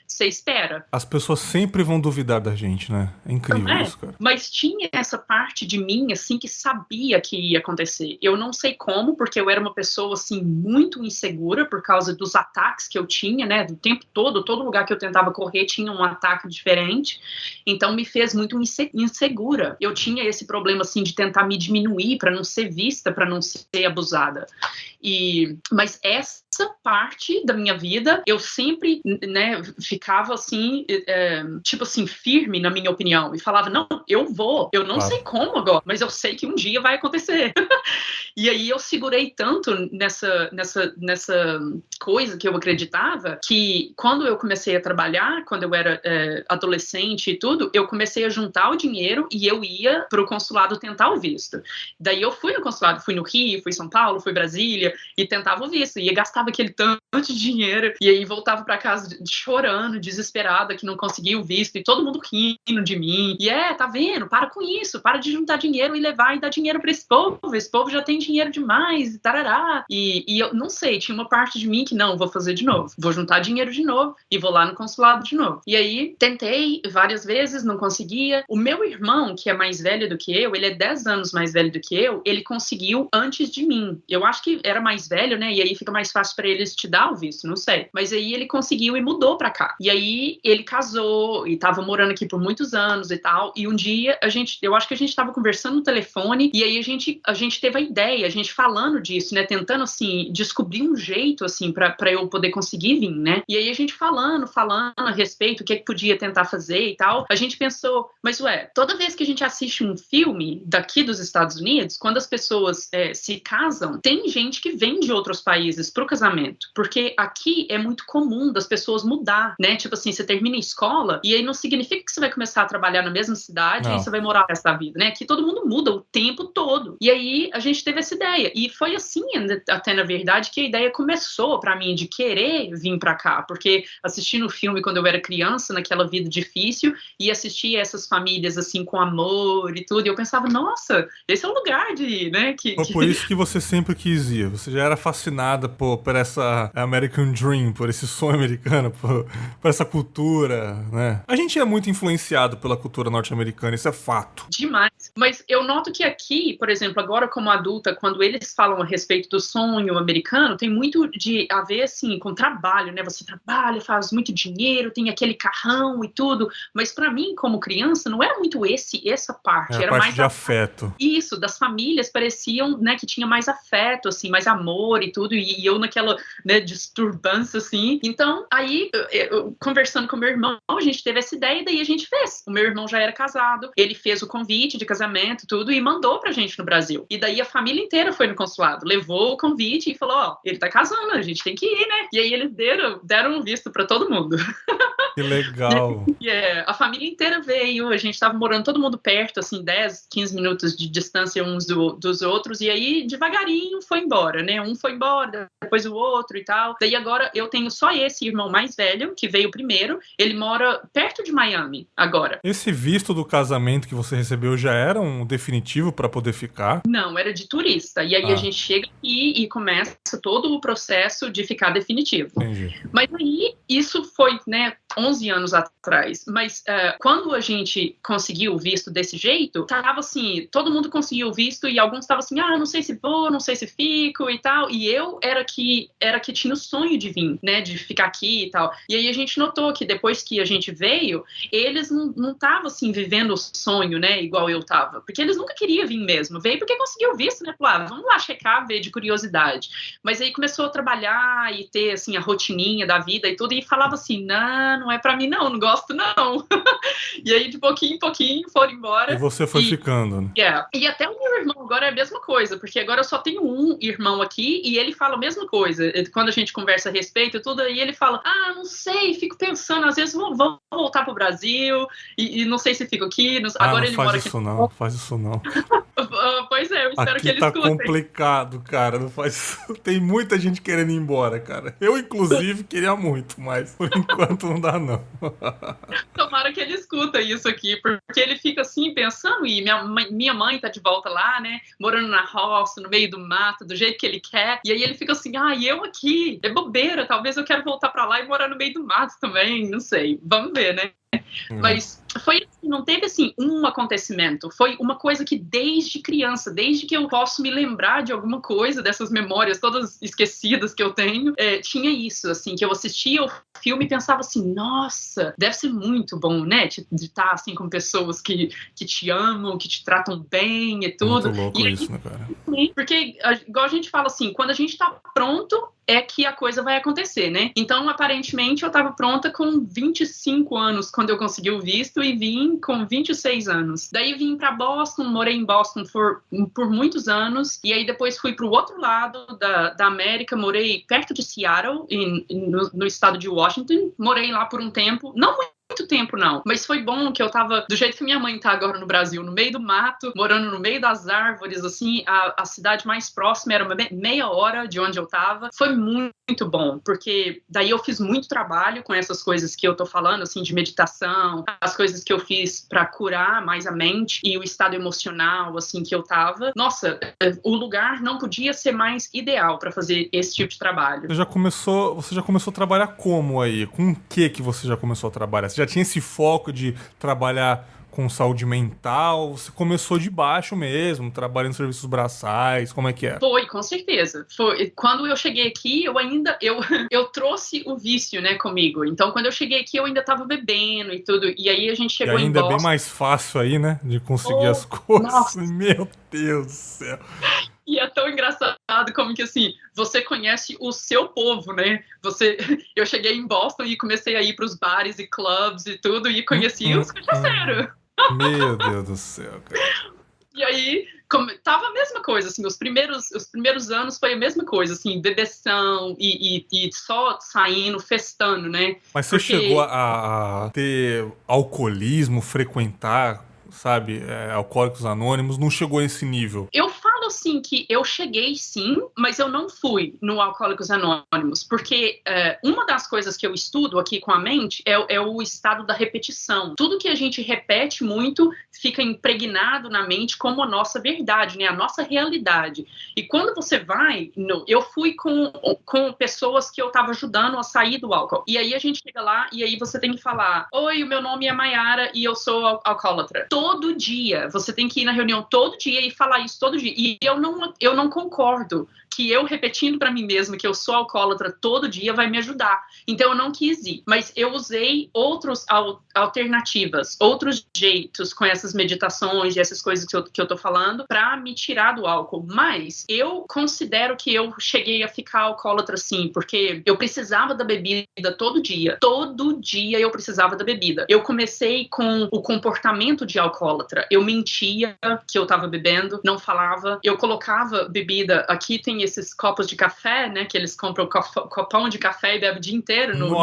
Você espera. As pessoas sempre vão duvidar da gente, né? É incrível isso, cara. Mas tinha essa parte de mim, assim, que sabia que ia acontecer. Eu não sei como, porque eu era uma pessoa, assim, muito insegura por causa dos ataques que eu tinha, né? Do tempo todo lugar que eu tentava correr tinha um ataque diferente. Então, me fez muito insegura. Eu tinha esse problema, assim, de tentar me diminuir para não ser vista, para não ser abusada. Mas essa parte da minha vida, eu sempre, né, ficava assim, tipo assim, firme na minha opinião, e falava, não, eu vou, eu não sei como agora, mas eu sei que um dia vai acontecer. E aí eu segurei tanto nessa coisa que eu acreditava, que quando eu comecei a trabalhar, quando eu era adolescente e tudo, eu comecei a juntar o dinheiro e eu ia pro consulado tentar o visto. Daí eu fui no consulado, fui no Rio, fui em São Paulo, fui em Brasília, e tentava o visto, e gastava aquele tanto de dinheiro, e aí voltava pra casa chorando, desesperada, que não conseguia o visto, e todo mundo rindo de mim, e tá vendo, para com isso, para de juntar dinheiro e levar e dar dinheiro pra esse povo já tem dinheiro demais, e tarará, e eu não sei, tinha uma parte de mim que não, vou fazer de novo, vou juntar dinheiro de novo, e vou lá no consulado de novo, e aí tentei várias vezes, não conseguia. O meu irmão, que é mais velho do que eu, ele é 10 anos mais velho do que eu, ele conseguiu antes de mim, eu acho que era mais velho, né, e aí fica mais fácil pra eles te dar o visto, não sei, mas aí ele conseguiu e mudou pra cá, e aí ele casou, e tava morando aqui por muitos anos e tal, e um dia eu acho que a gente tava conversando no telefone, e aí a gente teve a ideia, a gente falando disso, né, tentando, assim, descobrir um jeito, assim, pra eu poder conseguir vir, né, e aí a gente falando a respeito, o que podia tentar fazer e tal, a gente pensou, mas toda vez que a gente assiste um filme daqui dos Estados Unidos, quando as pessoas se casam, tem gente que vem de outros países pro casamento, porque aqui é muito comum das pessoas mudar, né, tipo assim, você termina a escola, e aí não significa que você vai começar a trabalhar na mesma cidade e você vai morar o resto da vida, né, aqui todo mundo muda o tempo todo, e aí a gente teve essa ideia, e foi assim, até na verdade, que a ideia começou pra mim, de querer vir pra cá, porque assistindo o filme quando eu era criança, naquela vida difícil, e assistia essas famílias, assim, com amor e tudo, e eu pensava, nossa, esse é o lugar de ir, né, Por isso que você sempre quis ir, você já era fascinada por essa American Dream, por esse sonho americano, por essa cultura, né? A gente é muito influenciado pela cultura norte-americana, isso é fato. Demais. Mas eu noto que aqui, por exemplo, agora como adulta, quando eles falam a respeito do sonho americano, tem muito a ver, assim, com trabalho, né? Você trabalha, faz muito dinheiro, tem aquele carrão e tudo, mas pra mim, como criança, não era muito essa parte. Era era parte mais de afeto. Isso, das famílias pareciam, né, que tinha mais afeto, assim, mais amor e tudo, e eu naquela, né, disturbância, assim. Então, aí, eu, conversando com meu irmão, a gente teve essa ideia e daí a gente fez. O meu irmão já era casado, ele fez o convite de casamento, tudo, e mandou pra gente no Brasil. E daí a família inteira foi no consulado, levou o convite e falou, ó, ele tá casando, a gente tem que ir, né? E aí eles deram um visto pra todo mundo. Que legal. A família inteira veio, a gente tava morando todo mundo perto, assim, 10, 15 minutos de distância uns dos outros, e aí devagarinho foi embora, né? Um foi embora, depois o outro e tal. Daí agora eu tenho só esse irmão mais velho, que veio primeiro, ele mora perto de Miami agora. Esse visto do casamento que você recebeu já era um definitivo para poder ficar? Não, era de turista. E aí a gente chega aqui e começa todo o processo de ficar definitivo. Entendi. Mas aí, isso foi, né, 11 anos atrás. Mas quando a gente conseguiu o visto desse jeito, tava assim, todo mundo conseguiu o visto e alguns estavam assim, não sei se vou, não sei se fico e tal. E eu era que tinha o sonho de vir, né, de ficar aqui e tal. E aí a gente notou que depois que a gente veio, eles não estavam assim, vivendo o sonho, né, igual eu tava. Porque eles nunca queriam vir mesmo. Veio porque conseguiu o visto, né, vamos lá checar, ver de curiosidade. Mas aí começou a trabalhar e ter, assim, a rotininha da vida e tudo, e falava assim, não é pra mim não gosto não. E aí de pouquinho em pouquinho foram embora. E você foi ficando, né? E até o meu irmão agora é a mesma coisa, porque agora eu só tenho um irmão aqui e ele fala a mesma coisa. Quando a gente conversa a respeito e tudo, aí ele fala, não sei, fico pensando, às vezes vou voltar pro Brasil e não sei se fico aqui. Agora ele mora aqui. Não faz isso não. Pois é, eu espero aqui que ele tá escute. Complicado, cara. Não faz... Tem muita gente querendo ir embora, cara. Eu, inclusive, queria muito, mas por enquanto não dá, não. Tomara que ele escuta isso aqui, porque ele fica assim, pensando, e minha mãe tá de volta lá, né, morando na roça, no meio do mato, do jeito que ele quer, e aí ele fica assim, e eu aqui, é bobeira, talvez eu quero voltar pra lá e morar no meio do mato também, não sei, vamos ver, né. Mas foi assim, não teve assim um acontecimento, foi uma coisa que desde criança, desde que eu posso me lembrar de alguma coisa, dessas memórias todas esquecidas que eu tenho, tinha isso, assim, que eu assistia o filme e pensava assim, nossa, deve ser muito bom, né, de estar assim com pessoas que te amam, que te tratam bem e tudo. Muito louco isso, né, cara? Porque, igual a gente fala assim, quando a gente tá pronto, é que a coisa vai acontecer, né? Então, aparentemente, eu tava pronta com 25 anos quando eu consegui o visto e vim com 26 anos. Daí vim pra Boston, morei em Boston por muitos anos, e aí depois fui pro outro lado da América, morei perto de Seattle, no estado de Washington, morei lá por um tempo, não muito tempo não, mas foi bom que eu tava do jeito que minha mãe tá agora no Brasil, no meio do mato, morando no meio das árvores, assim, a cidade mais próxima era meia hora de onde eu tava, foi muito bom, porque daí eu fiz muito trabalho com essas coisas que eu tô falando, assim, de meditação, as coisas que eu fiz pra curar mais a mente e o estado emocional, assim, que eu tava. Nossa, o lugar não podia ser mais ideal pra fazer esse tipo de trabalho. Você já começou a trabalhar como aí? Com o que você já começou a trabalhar? Você já tinha esse foco de trabalhar com saúde mental? Você começou de baixo mesmo, trabalhando em serviços braçais? Como é que é? Foi, com certeza. Foi. Quando eu cheguei aqui, eu trouxe o vício, né, comigo. Então, quando eu cheguei aqui, eu ainda tava bebendo e tudo. E aí a gente chegou em Boston. E ainda é bem mais fácil aí, né, de conseguir as coisas. Nossa. Meu Deus do céu. E é tão engraçado como que, assim, você conhece o seu povo, né? Eu cheguei em Boston e comecei a ir pros bares e clubs e tudo, e conheci os cachaceiros. Meu Deus do céu, cara. E aí, tava a mesma coisa, assim, os primeiros anos foi a mesma coisa, assim, bebeção e só saindo, festando, né? Mas você chegou a ter alcoolismo, frequentar, sabe, Alcoólicos Anônimos, não chegou a esse nível? Eu falo assim que eu cheguei sim, mas eu não fui no Alcoólicos Anônimos, porque uma das coisas que eu estudo aqui com a mente é o estado da repetição. Tudo que a gente repete muito fica impregnado na mente como a nossa verdade, né? A nossa realidade. E quando você vai, eu fui com pessoas que eu tava ajudando a sair do álcool. E aí a gente chega lá e aí você tem que falar: oi, o meu nome é Mayara e eu sou alcoólatra. Todo dia. Você tem que ir na reunião todo dia e falar isso todo dia. E eu não concordo que eu repetindo pra mim mesma que eu sou alcoólatra todo dia vai me ajudar. Então eu não quis ir. Mas eu usei outras alternativas, outros jeitos com essas meditações e essas coisas que eu tô falando pra me tirar do álcool. Mas eu considero que eu cheguei a ficar alcoólatra sim, porque eu precisava da bebida todo dia. Todo dia eu precisava da bebida. Eu comecei com o comportamento de alcoólatra. Eu mentia que eu tava bebendo, não falava. Eu colocava bebida, aqui tem esses copos de café, né, que eles compram copão de café e bebem o dia inteiro no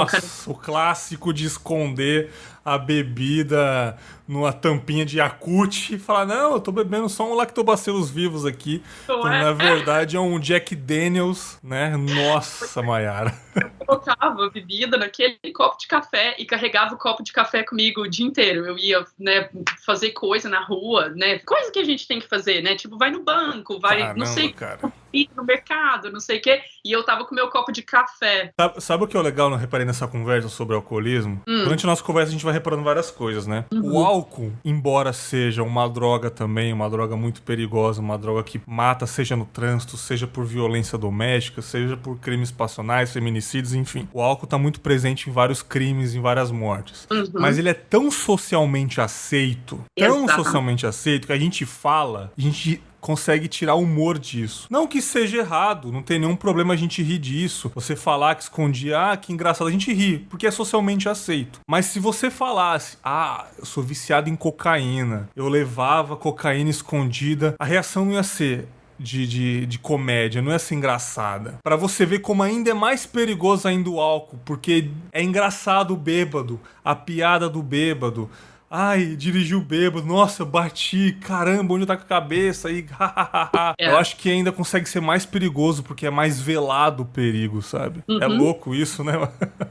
o clássico de esconder a bebida numa tampinha de Yakult e falar, não, eu tô bebendo só um lactobacilos vivos aqui. Então, na verdade, é um Jack Daniels, né? Nossa, Mayara. Eu colocava bebida naquele copo de café e carregava o copo de café comigo o dia inteiro. Eu ia, né, fazer coisa na rua, né? Coisa que a gente tem que fazer, né? Tipo, vai no banco, vai, Caramba, não sei, cara. no mercado, não sei o quê. E eu tava com meu copo de café. Sabe o que é legal, eu reparei nessa conversa sobre alcoolismo? Durante a nossa conversa a gente vai reparando várias coisas, né? O álcool, embora seja uma droga também, uma droga muito perigosa, uma droga que mata, seja no trânsito, seja por violência doméstica, seja por crimes passionais, feminicídios, enfim. O álcool tá muito presente em vários crimes, em várias mortes. Mas ele é tão socialmente aceito, que a gente fala, a gente consegue tirar humor disso. Não que seja errado, não tem nenhum problema a gente rir disso. Você falar que escondia, que engraçado, a gente ri, porque é socialmente aceito. Mas se você falasse, eu sou viciado em cocaína, eu levava cocaína escondida, a reação não ia ser de comédia, não ia ser engraçada. Pra você ver como ainda é mais perigoso ainda o álcool, porque é engraçado o bêbado, a piada do bêbado. Ai, dirigiu bêbado, nossa, bati, caramba, onde tá com a cabeça aí? Eu acho que ainda consegue ser mais perigoso, porque é mais velado o perigo, sabe? É louco isso, né?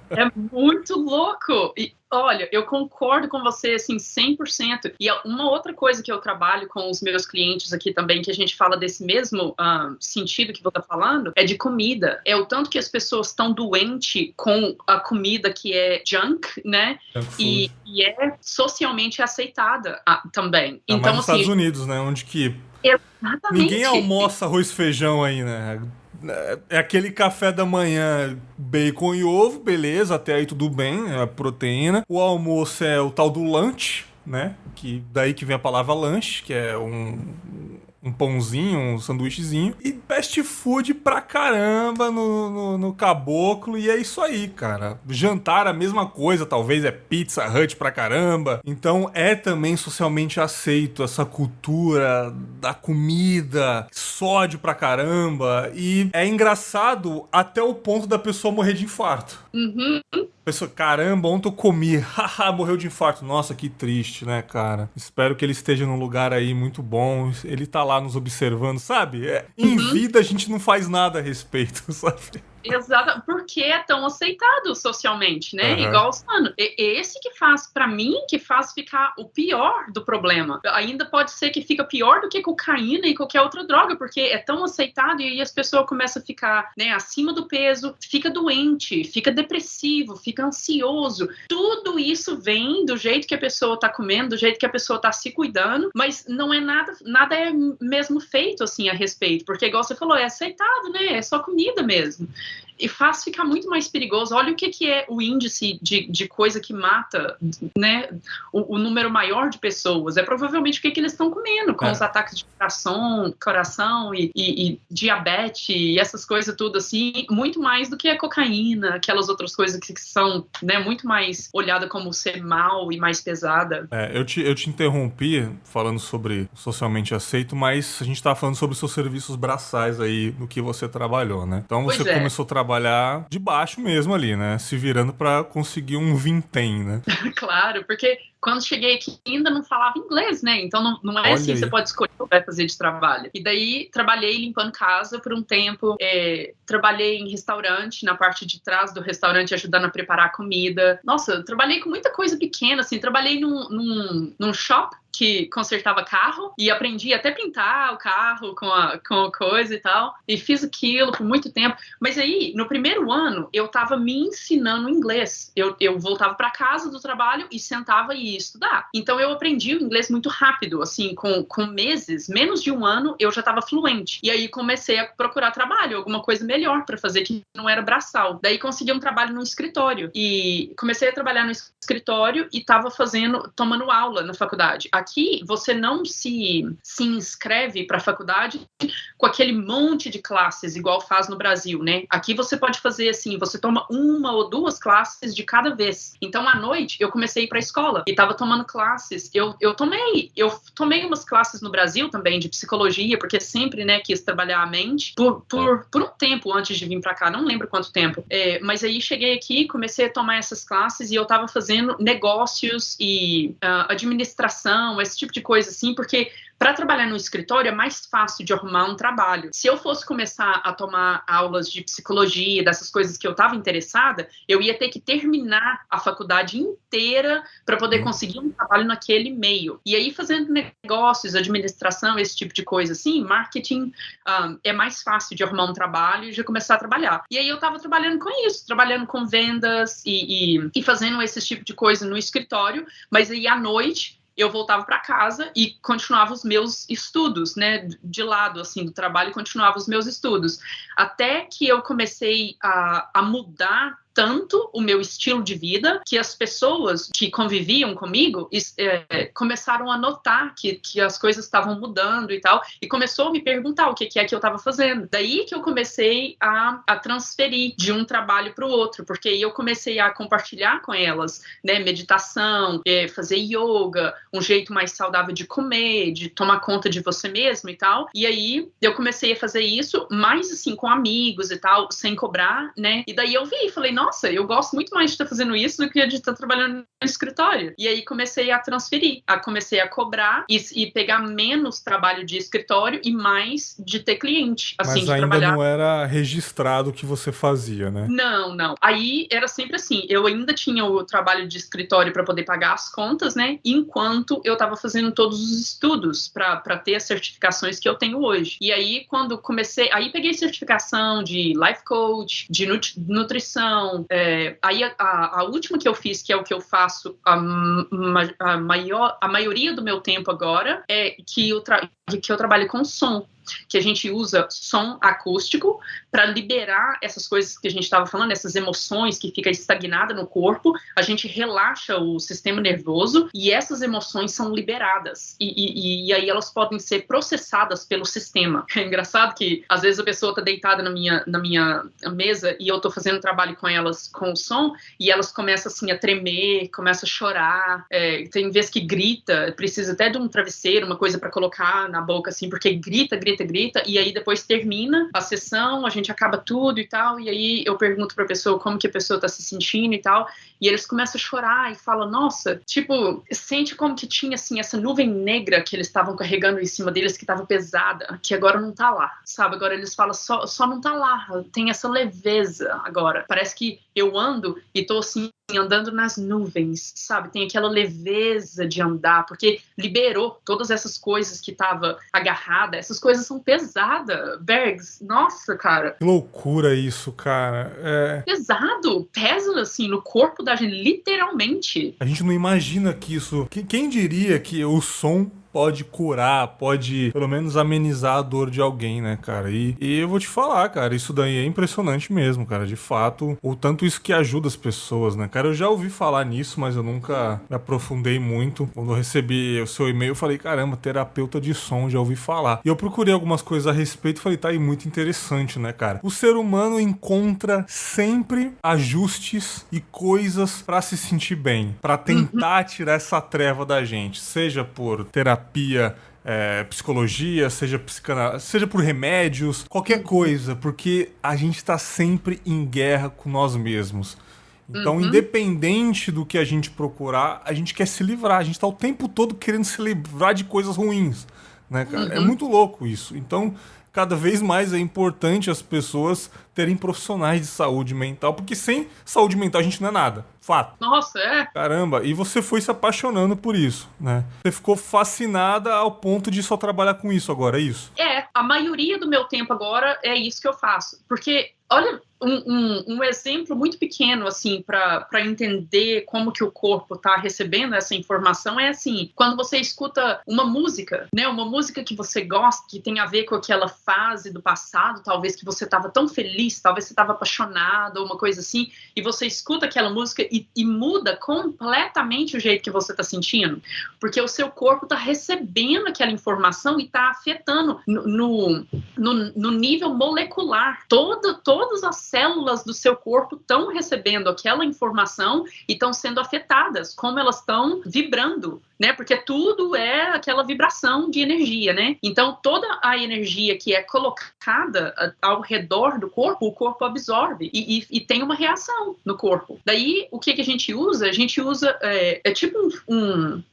É muito louco! E olha, eu concordo com você, assim, 100%. E uma outra coisa que eu trabalho com os meus clientes aqui também, que a gente fala desse mesmo sentido que você tá falando, é de comida. É o tanto que as pessoas estão doentes com a comida que é junk, né? E é socialmente aceitada também. Então, nos Estados Unidos, né? Onde que exatamente. Ninguém almoça arroz e feijão aí, né? É aquele café da manhã, bacon e ovo, beleza, até aí tudo bem, é a proteína. O almoço é o tal do lunch, né? Que daí que vem a palavra lanche, que é um pãozinho, um sanduíchezinho. E fast food pra caramba no caboclo. E é isso aí, cara. Jantar, a mesma coisa. Talvez é Pizza Hut pra caramba. Então é também socialmente aceito essa cultura da comida, sódio pra caramba. E é engraçado até o ponto da pessoa morrer de infarto. Pessoa, caramba, ontem eu comi, haha, morreu de infarto. Nossa, que triste, né, cara? Espero que ele esteja num lugar aí muito bom. Ele tá lá nos observando, sabe? Em vida a gente não faz nada a respeito, sabe? Exato, porque é tão aceitado socialmente, né? Igual o Sano. Esse que faz, pra mim, que faz ficar o pior do problema. Ainda pode ser que fica pior do que cocaína e qualquer outra droga, porque é tão aceitado e aí as pessoas começam a ficar, né, acima do peso, fica doente, fica depressivo, fica ansioso. Tudo isso vem do jeito que a pessoa tá comendo, do jeito que a pessoa tá se cuidando, mas não é nada é mesmo feito, assim, a respeito, porque igual você falou, é aceitado, né? É só comida mesmo. E faz ficar muito mais perigoso. Olha o que é o índice de coisa que mata, né, o número maior de pessoas. É provavelmente o que eles estão comendo, com os ataques de coração e diabetes e essas coisas tudo assim, muito mais do que a cocaína, aquelas outras coisas que são, né, muito mais olhada como ser mal e mais pesada. Eu te interrompi falando sobre socialmente aceito, mas a gente tava falando sobre seus serviços braçais aí, no que você trabalhou, né? Então você começou a trabalhar de baixo mesmo ali, né? Se virando pra conseguir um vintém, né? Claro, porque quando cheguei aqui ainda não falava inglês, né? Então não é assim, você pode escolher o que vai fazer de trabalho. E daí trabalhei limpando casa por um tempo, trabalhei em restaurante, na parte de trás do restaurante, ajudando a preparar a comida. Nossa, eu trabalhei com muita coisa pequena, assim, trabalhei num shop que consertava carro e aprendi até pintar o carro com a coisa e tal, e fiz aquilo por muito tempo. Mas aí, no primeiro ano, eu tava me ensinando inglês. Eu voltava pra casa do trabalho e sentava e e estudar. Então eu aprendi o inglês muito rápido, assim, com meses, menos de um ano, eu já estava fluente. E aí comecei a procurar trabalho, alguma coisa melhor para fazer que não era braçal. Daí consegui um trabalho no escritório. E comecei a trabalhar no escritório e estava tomando aula na faculdade. Aqui, você não se inscreve para a faculdade com aquele monte de classes, igual faz no Brasil, né? Aqui você pode fazer assim, você toma 1 ou 2 classes de cada vez. Então, à noite, eu comecei a ir para a escola e estava tomando classes. Eu tomei umas classes no Brasil também de psicologia, porque sempre, né, quis trabalhar a mente por um tempo antes de vir para cá, não lembro quanto tempo. Mas aí cheguei aqui, comecei a tomar essas classes e eu estava fazendo negócios e administração, esse tipo de coisa assim, porque para trabalhar no escritório é mais fácil de arrumar um trabalho. Se eu fosse começar a tomar aulas de psicologia, dessas coisas que eu estava interessada, eu ia ter que terminar a faculdade inteira para poder conseguir um trabalho naquele meio. E aí, fazendo negócios, administração, esse tipo de coisa assim, marketing, é mais fácil de arrumar um trabalho e já começar a trabalhar. E aí eu estava trabalhando com isso, trabalhando com vendas e fazendo esse tipo de coisa no escritório, mas aí à noite eu voltava para casa e continuava os meus estudos, né, de lado, assim, do trabalho, continuava os meus estudos. Até que eu comecei a mudar tanto o meu estilo de vida, que as pessoas que conviviam comigo começaram a notar que as coisas estavam mudando e tal, e começou a me perguntar o que é que eu estava fazendo. Daí que eu comecei a transferir de um trabalho para o outro, porque eu comecei a compartilhar com elas, né, meditação, fazer yoga, um jeito mais saudável de comer, de tomar conta de você mesmo e tal, e aí eu comecei a fazer isso, mais assim, com amigos e tal, sem cobrar, né, e daí eu vi e falei, nossa, eu gosto muito mais de estar fazendo isso do que de estar trabalhando no escritório. E aí comecei a transferir, comecei a cobrar e pegar menos trabalho de escritório e mais de ter cliente, assim, mas de ainda trabalhar. Não era registrado o que você fazia, né? Não. Aí era sempre assim, eu ainda tinha o trabalho de escritório para poder pagar as contas, né, enquanto eu estava fazendo todos os estudos para ter as certificações que eu tenho hoje. E aí, quando comecei, aí peguei certificação de life coach, de nutrição. Aí a última que eu fiz, que é o que eu faço a maioria do meu tempo agora, é que eu trabalho com som, que a gente usa som acústico para liberar essas coisas que a gente estava falando, essas emoções que ficam estagnadas no corpo, a gente relaxa o sistema nervoso e essas emoções são liberadas e aí elas podem ser processadas pelo sistema. É engraçado que às vezes a pessoa está deitada na minha mesa e eu estou fazendo trabalho com elas com o som e elas começam assim a tremer, começam a chorar, tem vezes que grita, precisa até de um travesseiro, uma coisa para colocar na boca assim, porque grita, e aí depois termina a sessão, a gente acaba tudo e tal, e aí eu pergunto pra pessoa como que a pessoa tá se sentindo e tal, e eles começam a chorar e falam, nossa, tipo, sente como que tinha assim essa nuvem negra que eles estavam carregando em cima deles, que tava pesada, que agora não tá lá, sabe? Agora eles falam, só não tá lá, tem essa leveza agora, parece que eu ando e tô assim, andando nas nuvens, sabe? Tem aquela leveza de andar, porque liberou todas essas coisas que tava agarrada, essas coisas são pesadas, Bergs, nossa, cara. Que loucura isso, cara. Pesado, pesa assim no corpo da gente, literalmente. A gente não imagina que isso... Quem diria que o som pode curar, pode pelo menos amenizar a dor de alguém, né, cara? E eu vou te falar, cara, isso daí é impressionante mesmo, cara, de fato, o tanto isso que ajuda as pessoas, né, cara? Eu já ouvi falar nisso, mas eu nunca me aprofundei muito. Quando eu recebi o seu e-mail, eu falei, caramba, terapeuta de som, já ouvi falar. E eu procurei algumas coisas a respeito e falei, tá aí, muito interessante, né, cara? O ser humano encontra sempre ajustes e coisas pra se sentir bem, pra tentar tirar essa treva da gente, seja por terapia, psicologia, seja por remédios, qualquer coisa, porque a gente tá sempre em guerra com nós mesmos. Então, independente do que a gente procurar, a gente quer se livrar. A gente tá o tempo todo querendo se livrar de coisas ruins, né, cara? É muito louco isso. Então, cada vez mais é importante as pessoas terem profissionais de saúde mental, porque sem saúde mental a gente não é nada. Fato. Nossa, é? Caramba, e você foi se apaixonando por isso, né? Você ficou fascinada ao ponto de só trabalhar com isso agora, é isso? A maioria do meu tempo agora é isso que eu faço, porque olha, um exemplo muito pequeno, assim, para entender como que o corpo está recebendo essa informação é assim, quando você escuta uma música, né, uma música que você gosta, que tem a ver com aquela fase do passado, talvez que você estava tão feliz, talvez você estava apaixonado, ou uma coisa assim, e você escuta aquela música e muda completamente o jeito que você está sentindo, porque o seu corpo está recebendo aquela informação e está afetando no nível molecular. Todas as células do seu corpo estão recebendo aquela informação e estão sendo afetadas, como elas estão vibrando, né? Porque tudo é aquela vibração de energia, né? Então, toda a energia que é colocada ao redor do corpo, o corpo absorve e tem uma reação no corpo. Daí, o que a gente usa? A gente usa, é tipo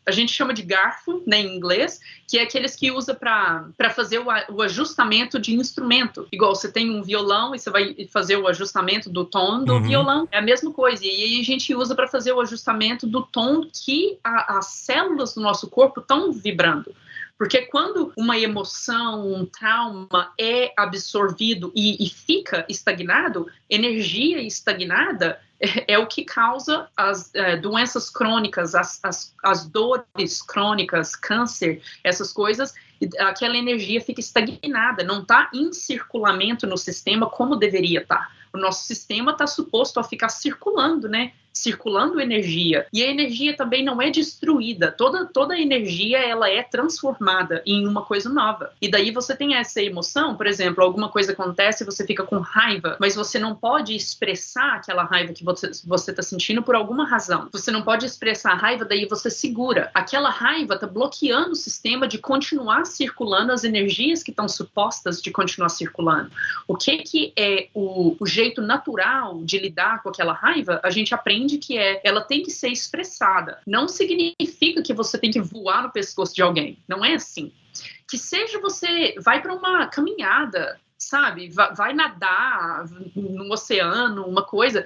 a gente chama de garfo, né, em inglês, que é aqueles que usa para fazer o ajustamento de instrumento. Igual você tem um violão e você vai fazer o ajustamento do tom do violão. É a mesma coisa. E aí a gente usa para fazer o ajustamento do tom que as células do nosso corpo estão vibrando. Porque quando uma emoção, um trauma é absorvido e fica estagnado, energia estagnada é o que causa as doenças crônicas, as dores crônicas, câncer, essas coisas. Aquela energia fica estagnada, não está em circulamento no sistema como deveria estar. O nosso sistema está suposto a ficar circulando, né? Circulando energia. E a energia também não é destruída. Toda a energia, ela é transformada em uma coisa nova. E daí você tem essa emoção, por exemplo, alguma coisa acontece e você fica com raiva, mas você não pode expressar aquela raiva que você está sentindo por alguma razão. Você não pode expressar a raiva, daí você segura. Aquela raiva está bloqueando o sistema de continuar circulando as energias que estão supostas de continuar circulando. O que é o jeito natural de lidar com aquela raiva? A gente aprende que ela tem que ser expressada. Não significa que você tem que voar no pescoço de alguém. Não é assim. Que seja você vai para uma caminhada, sabe? Vai nadar no oceano, uma coisa.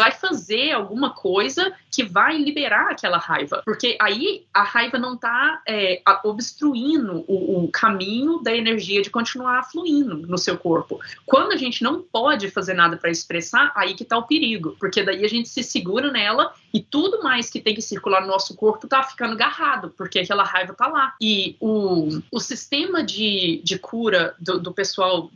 Vai fazer alguma coisa que vai liberar aquela raiva. Porque aí a raiva não está obstruindo o caminho da energia de continuar fluindo no seu corpo. Quando a gente não pode fazer nada para expressar, aí que está o perigo. Porque daí a gente se segura nela e tudo mais que tem que circular no nosso corpo está ficando agarrado, porque aquela raiva está lá. E o sistema de cura do pessoal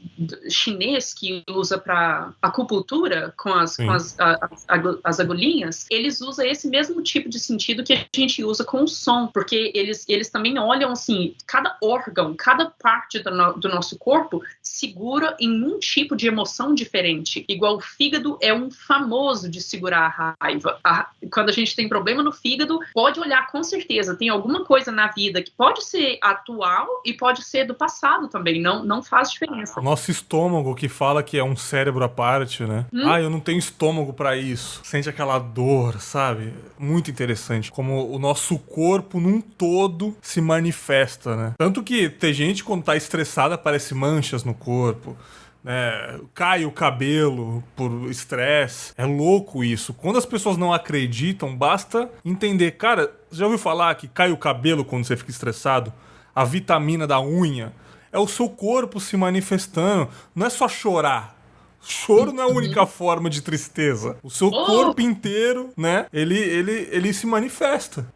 chinês que usa para acupuntura com as agulhinhas, eles usam esse mesmo tipo de sentido que a gente usa com o som, porque eles também olham assim, cada órgão, cada parte do nosso corpo segura em um tipo de emoção diferente. Igual o fígado é um famoso de segurar a raiva. Quando a gente tem problema no fígado, pode olhar com certeza, tem alguma coisa na vida que pode ser atual e pode ser do passado também, não faz diferença. O nosso estômago que fala que é um cérebro à parte, né? Eu não tenho estômago pra isso. Sente aquela dor, sabe? Muito interessante como o nosso corpo num todo se manifesta, né? Tanto que tem gente quando tá estressada aparece manchas no corpo, né? Cai o cabelo por estresse. É louco isso. Quando as pessoas não acreditam, basta entender. Cara, já ouviu falar que cai o cabelo quando você fica estressado? A vitamina da unha é o seu corpo se manifestando. Não é só chorar. Choro não é a única forma de tristeza. O seu corpo inteiro, né? Ele se manifesta.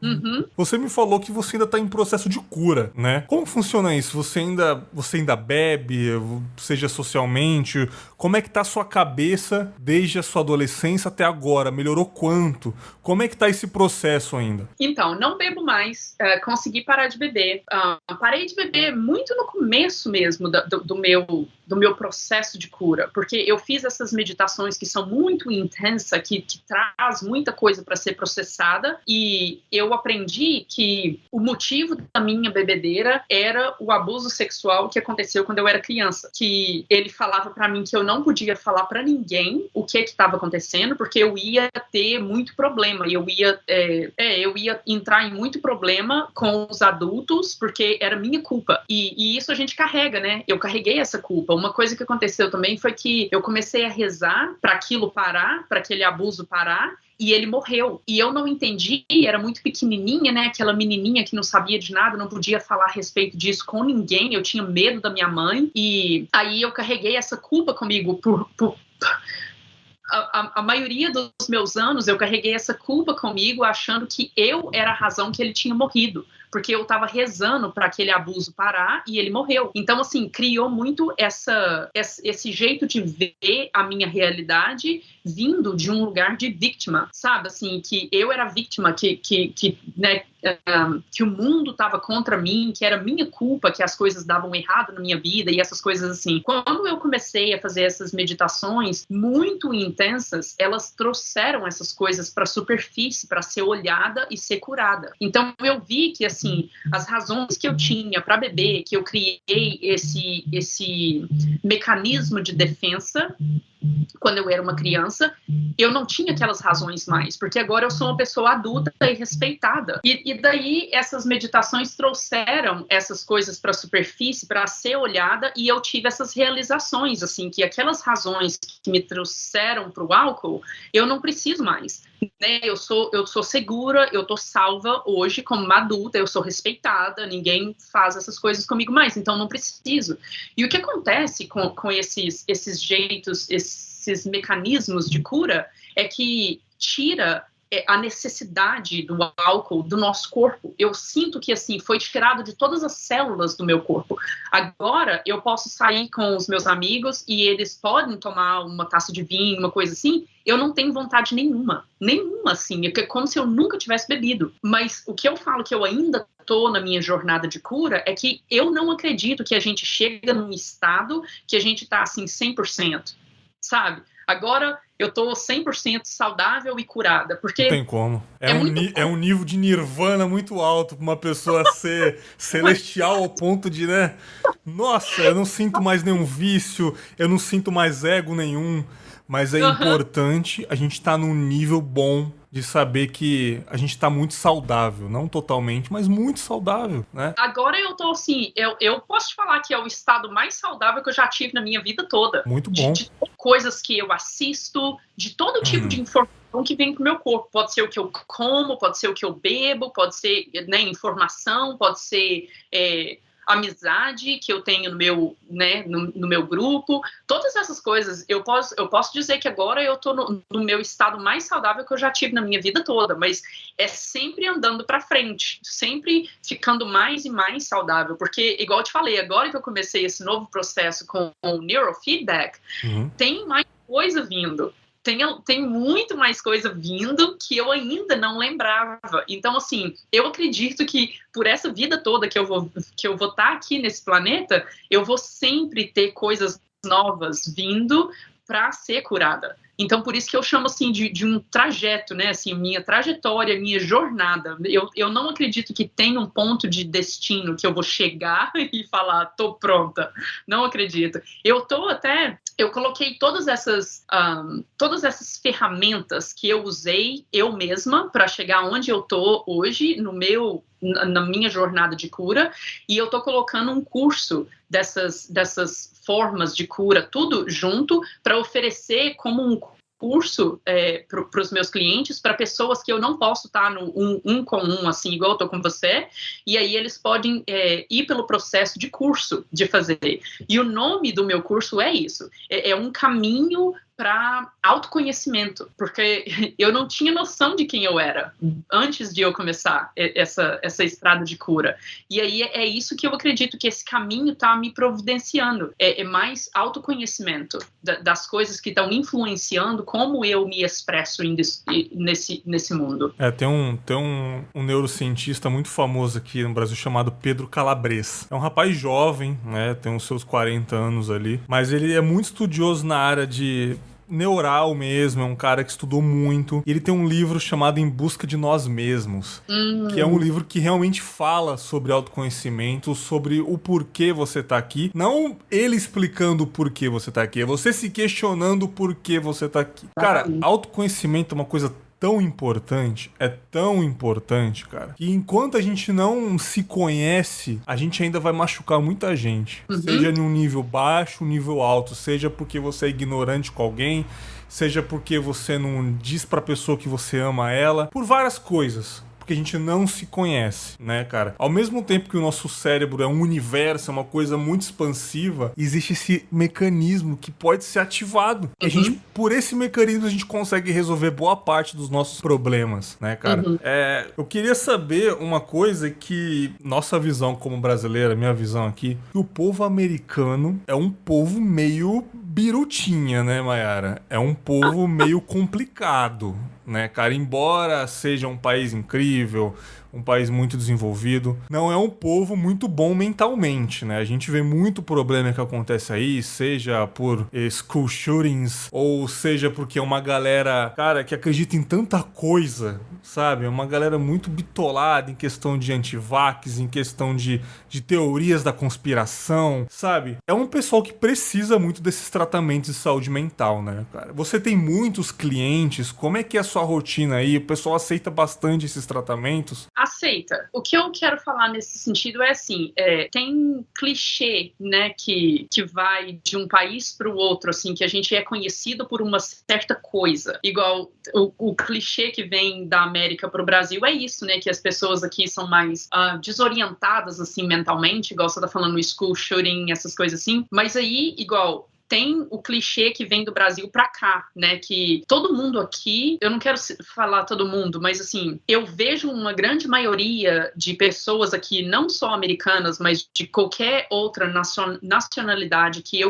Você me falou que você ainda tá em processo de cura, né? Como funciona isso? Você ainda bebe, seja socialmente? Como é que tá a sua cabeça desde a sua adolescência até agora? Melhorou quanto? Como é que tá esse processo ainda? Então, não bebo mais. Consegui parar de beber. Parei de beber muito no começo mesmo do meu processo de cura, porque eu fiz essas meditações que são muito intensas, que traz muita coisa para ser processada, e eu aprendi que o motivo da minha bebedeira era o abuso sexual que aconteceu quando eu era criança, que ele falava para mim que eu não podia falar para ninguém o que estava acontecendo, porque eu ia ter muito problema, eu ia entrar em muito problema com os adultos, porque era minha culpa, e isso a gente carrega, né? Eu carreguei essa culpa. Uma coisa que aconteceu também foi que eu comecei a rezar para aquilo parar, para aquele abuso parar, e ele morreu. E eu não entendi, era muito pequenininha, né? Aquela menininha que não sabia de nada, não podia falar a respeito disso com ninguém, eu tinha medo da minha mãe, e aí eu carreguei essa culpa comigo a maioria dos meus anos eu carreguei essa culpa comigo, achando que eu era a razão que ele tinha morrido, porque eu estava rezando para aquele abuso parar e ele morreu. Então, assim, criou muito esse jeito de ver a minha realidade vindo de um lugar de vítima, sabe? Assim, que eu era vítima, né, que o mundo estava contra mim, que era minha culpa, que as coisas davam errado na minha vida e essas coisas assim. Quando eu comecei a fazer essas meditações muito intensas, elas trouxeram essas coisas para a superfície, para ser olhada e ser curada. Então, eu vi que, assim, as razões que eu tinha para beber, que eu criei esse mecanismo de defesa quando eu era uma criança, eu não tinha aquelas razões mais, porque agora eu sou uma pessoa adulta e respeitada. E daí essas meditações trouxeram essas coisas para a superfície, para ser olhada, e eu tive essas realizações, assim, que aquelas razões que me trouxeram para o álcool, eu não preciso mais. Né? Eu sou segura, eu tô salva hoje como uma adulta, eu sou respeitada, ninguém faz essas coisas comigo mais, então não preciso. E o que acontece com esses jeitos, esses mecanismos de cura, é que tira a necessidade do álcool do nosso corpo. Eu sinto que, assim, foi tirado de todas as células do meu corpo. Agora, eu posso sair com os meus amigos e eles podem tomar uma taça de vinho, uma coisa assim. Eu não tenho vontade nenhuma, assim. É como se eu nunca tivesse bebido. Mas o que eu falo que eu ainda tô na minha jornada de cura é que eu não acredito que a gente chega num estado que a gente tá, assim, 100%, sabe? Agora eu tô 100% saudável e curada, porque... Não tem como. É um nível de nirvana muito alto pra uma pessoa ser celestial ao ponto de, né? Nossa, eu não sinto mais nenhum vício, eu não sinto mais ego nenhum, mas é importante a gente tá num nível bom de saber que a gente tá muito saudável, não totalmente, mas muito saudável, né? Agora eu tô assim, eu posso te falar que é o estado mais saudável que eu já tive na minha vida toda. Muito bom. De coisas que eu assisto, de todo tipo de informação que vem pro meu corpo. Pode ser o que eu como, pode ser o que eu bebo, pode ser, né, informação, pode ser... amizade que eu tenho no meu, né, no meu grupo, todas essas coisas, eu posso dizer que agora eu tô no meu estado mais saudável que eu já tive na minha vida toda, mas é sempre andando pra frente, sempre ficando mais e mais saudável, porque, igual eu te falei, agora que eu comecei esse novo processo com o neurofeedback, tem mais coisa vindo. Tem muito mais coisa vindo que eu ainda não lembrava. Então, assim, eu acredito que por essa vida toda que eu vou estar aqui nesse planeta, eu vou sempre ter coisas novas vindo para ser curada. Então, por isso que eu chamo, assim, de um trajeto, né? Assim, minha trajetória, minha jornada. Eu não acredito que tem um ponto de destino que eu vou chegar e falar, tô pronta. Não acredito. Eu coloquei todas essas ferramentas que eu usei eu mesma para chegar onde eu tô hoje, na minha jornada de cura, e eu tô colocando um curso dessas formas de cura, tudo junto, para oferecer como um curso para os meus clientes, para pessoas que eu não posso estar no um com um, assim, igual eu tô com você, e aí eles podem ir pelo processo de curso, de fazer. E o nome do meu curso é isso, é um caminho para autoconhecimento, porque eu não tinha noção de quem eu era antes de eu começar essa estrada de cura. E aí é isso que eu acredito que esse caminho está me providenciando. É mais autoconhecimento das coisas que estão influenciando como eu me expresso nesse mundo. Tem um neurocientista muito famoso aqui no Brasil chamado Pedro Calabres. É um rapaz jovem, né? Tem os seus 40 anos ali, mas ele é muito estudioso na área de neural mesmo, é um cara que estudou muito. Ele tem um livro chamado Em Busca de Nós Mesmos, que é um livro que realmente fala sobre autoconhecimento, sobre o porquê você tá aqui. Não ele explicando o porquê você tá aqui, é você se questionando o porquê você tá aqui. Cara, autoconhecimento é uma coisa tão importante, cara, que enquanto a gente não se conhece, a gente ainda vai machucar muita gente. Seja em um nível baixo, um nível alto, seja porque você é ignorante com alguém, seja porque você não diz pra pessoa que você ama ela, por várias coisas. porque a gente não se conhece, né, cara? Ao mesmo tempo que o nosso cérebro é um universo, é uma coisa muito expansiva, existe esse mecanismo que pode ser ativado. E a gente, por esse mecanismo, a gente consegue resolver boa parte dos nossos problemas, né, cara? Eu queria saber uma coisa que nossa visão como brasileira, minha visão aqui, que o povo americano é um povo meio birutinha, né, Mayara? É um povo meio complicado, né, cara? Embora seja um país incrível, um país muito desenvolvido, não é um povo muito bom mentalmente, né? A gente vê muito problema que acontece aí, seja por school shootings, ou seja porque é uma galera, cara, que acredita em tanta coisa, sabe? É uma galera muito bitolada em questão de antivax, em questão de teorias da conspiração, sabe? É um pessoal que precisa muito desses tratamentos de saúde mental, né, cara? Você tem muitos clientes, como é que é a sua rotina aí? O pessoal aceita bastante esses tratamentos? Aceita. O que eu quero falar nesse sentido é assim, tem clichê, né, que vai de um país para o outro, assim, que a gente é conhecido por uma certa coisa. Igual o clichê que vem da América para o Brasil é isso, né, que as pessoas aqui são mais desorientadas, assim, mentalmente, igual você tá falando, school shooting, essas coisas assim. Mas aí, igual... tem o clichê que vem do Brasil pra cá, né, que todo mundo aqui, eu não quero falar todo mundo, mas assim, eu vejo uma grande maioria de pessoas aqui, não só americanas, mas de qualquer outra nacionalidade que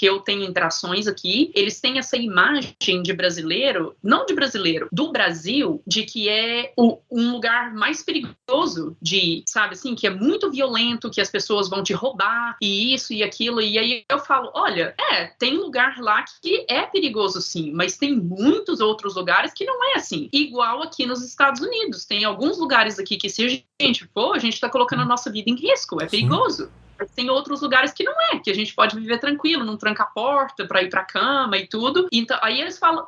eu tenho interações aqui, eles têm essa imagem de brasileiro, não de brasileiro, do Brasil, de que é um lugar mais perigoso, de, sabe assim, que é muito violento, que as pessoas vão te roubar, e isso e aquilo, e aí eu falo, olha, tem lugar lá que é perigoso sim, mas tem muitos outros lugares que não é assim. Igual aqui nos Estados Unidos. Tem alguns lugares aqui que se a gente for, a gente tá colocando a nossa vida em risco. É perigoso. Mas tem outros lugares que não é, que a gente pode viver tranquilo, não tranca a porta pra ir pra cama e tudo. Então, aí eles falam,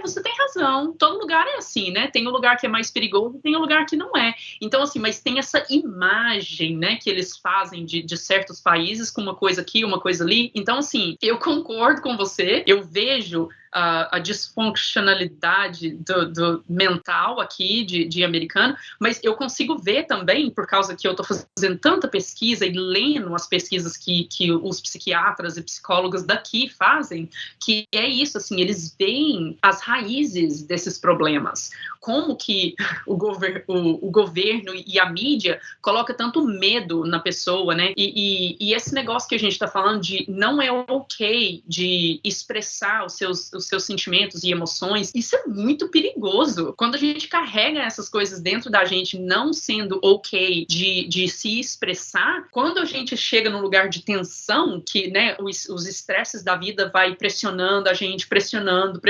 você tem razão, todo lugar é assim, né? Tem um lugar que é mais perigoso e tem um lugar que não é. Então, assim, mas tem essa imagem, né, que eles fazem de certos países com uma coisa aqui, uma coisa ali. Então, assim, eu concordo com você, eu vejo a disfuncionalidade do mental aqui de americano, mas eu consigo ver também, por causa que eu estou fazendo tanta pesquisa e lendo as pesquisas que os psiquiatras e psicólogos daqui fazem, que é isso, assim, eles veem as raízes desses problemas, como que o governo e a mídia coloca tanto medo na pessoa, né, e esse negócio que a gente está falando de não é ok de expressar os seus sentimentos e emoções, isso é muito perigoso. Quando a gente carrega essas coisas dentro da gente, não sendo ok de se expressar, quando a gente chega num lugar de tensão, que, né, os estresses da vida vai pressionando a gente, pressionando,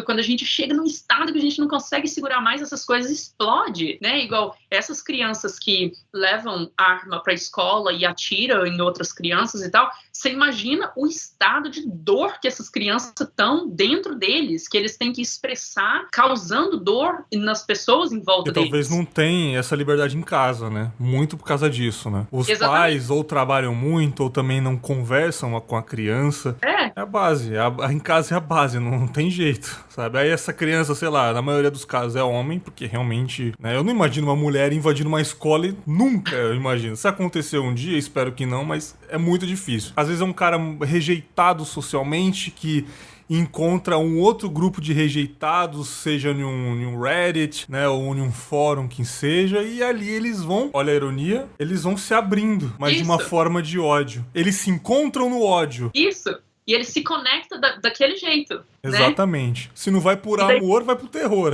quando a gente chega num estado que a gente não consegue segurar mais, essas coisas explode, né? Igual essas crianças que levam arma pra escola e atiram em outras crianças e tal, você imagina o estado de dor que essas crianças estão dentro deles, que eles têm que expressar, causando dor nas pessoas em volta deles. E talvez não tenham essa liberdade em casa, né? Muito por causa disso, né? Os pais ou trabalham muito, ou também não conversam com a criança. É a base. Em casa é a base, não tem jeito, sabe? Aí essa criança, sei lá, na maioria dos casos é homem, porque realmente, né? Eu não imagino uma mulher invadindo uma escola nunca, eu imagino. Se aconteceu um dia, espero que não, mas é muito difícil. Às vezes é um cara rejeitado socialmente que encontra um outro grupo de rejeitados, seja em um Reddit, né, ou em um fórum que seja, e ali eles vão, olha a ironia, eles vão se abrindo, mas de uma forma de ódio. Eles se encontram no ódio. Isso. E ele se conecta daquele jeito. Exatamente. Né? Se não vai por amor, vai pro terror.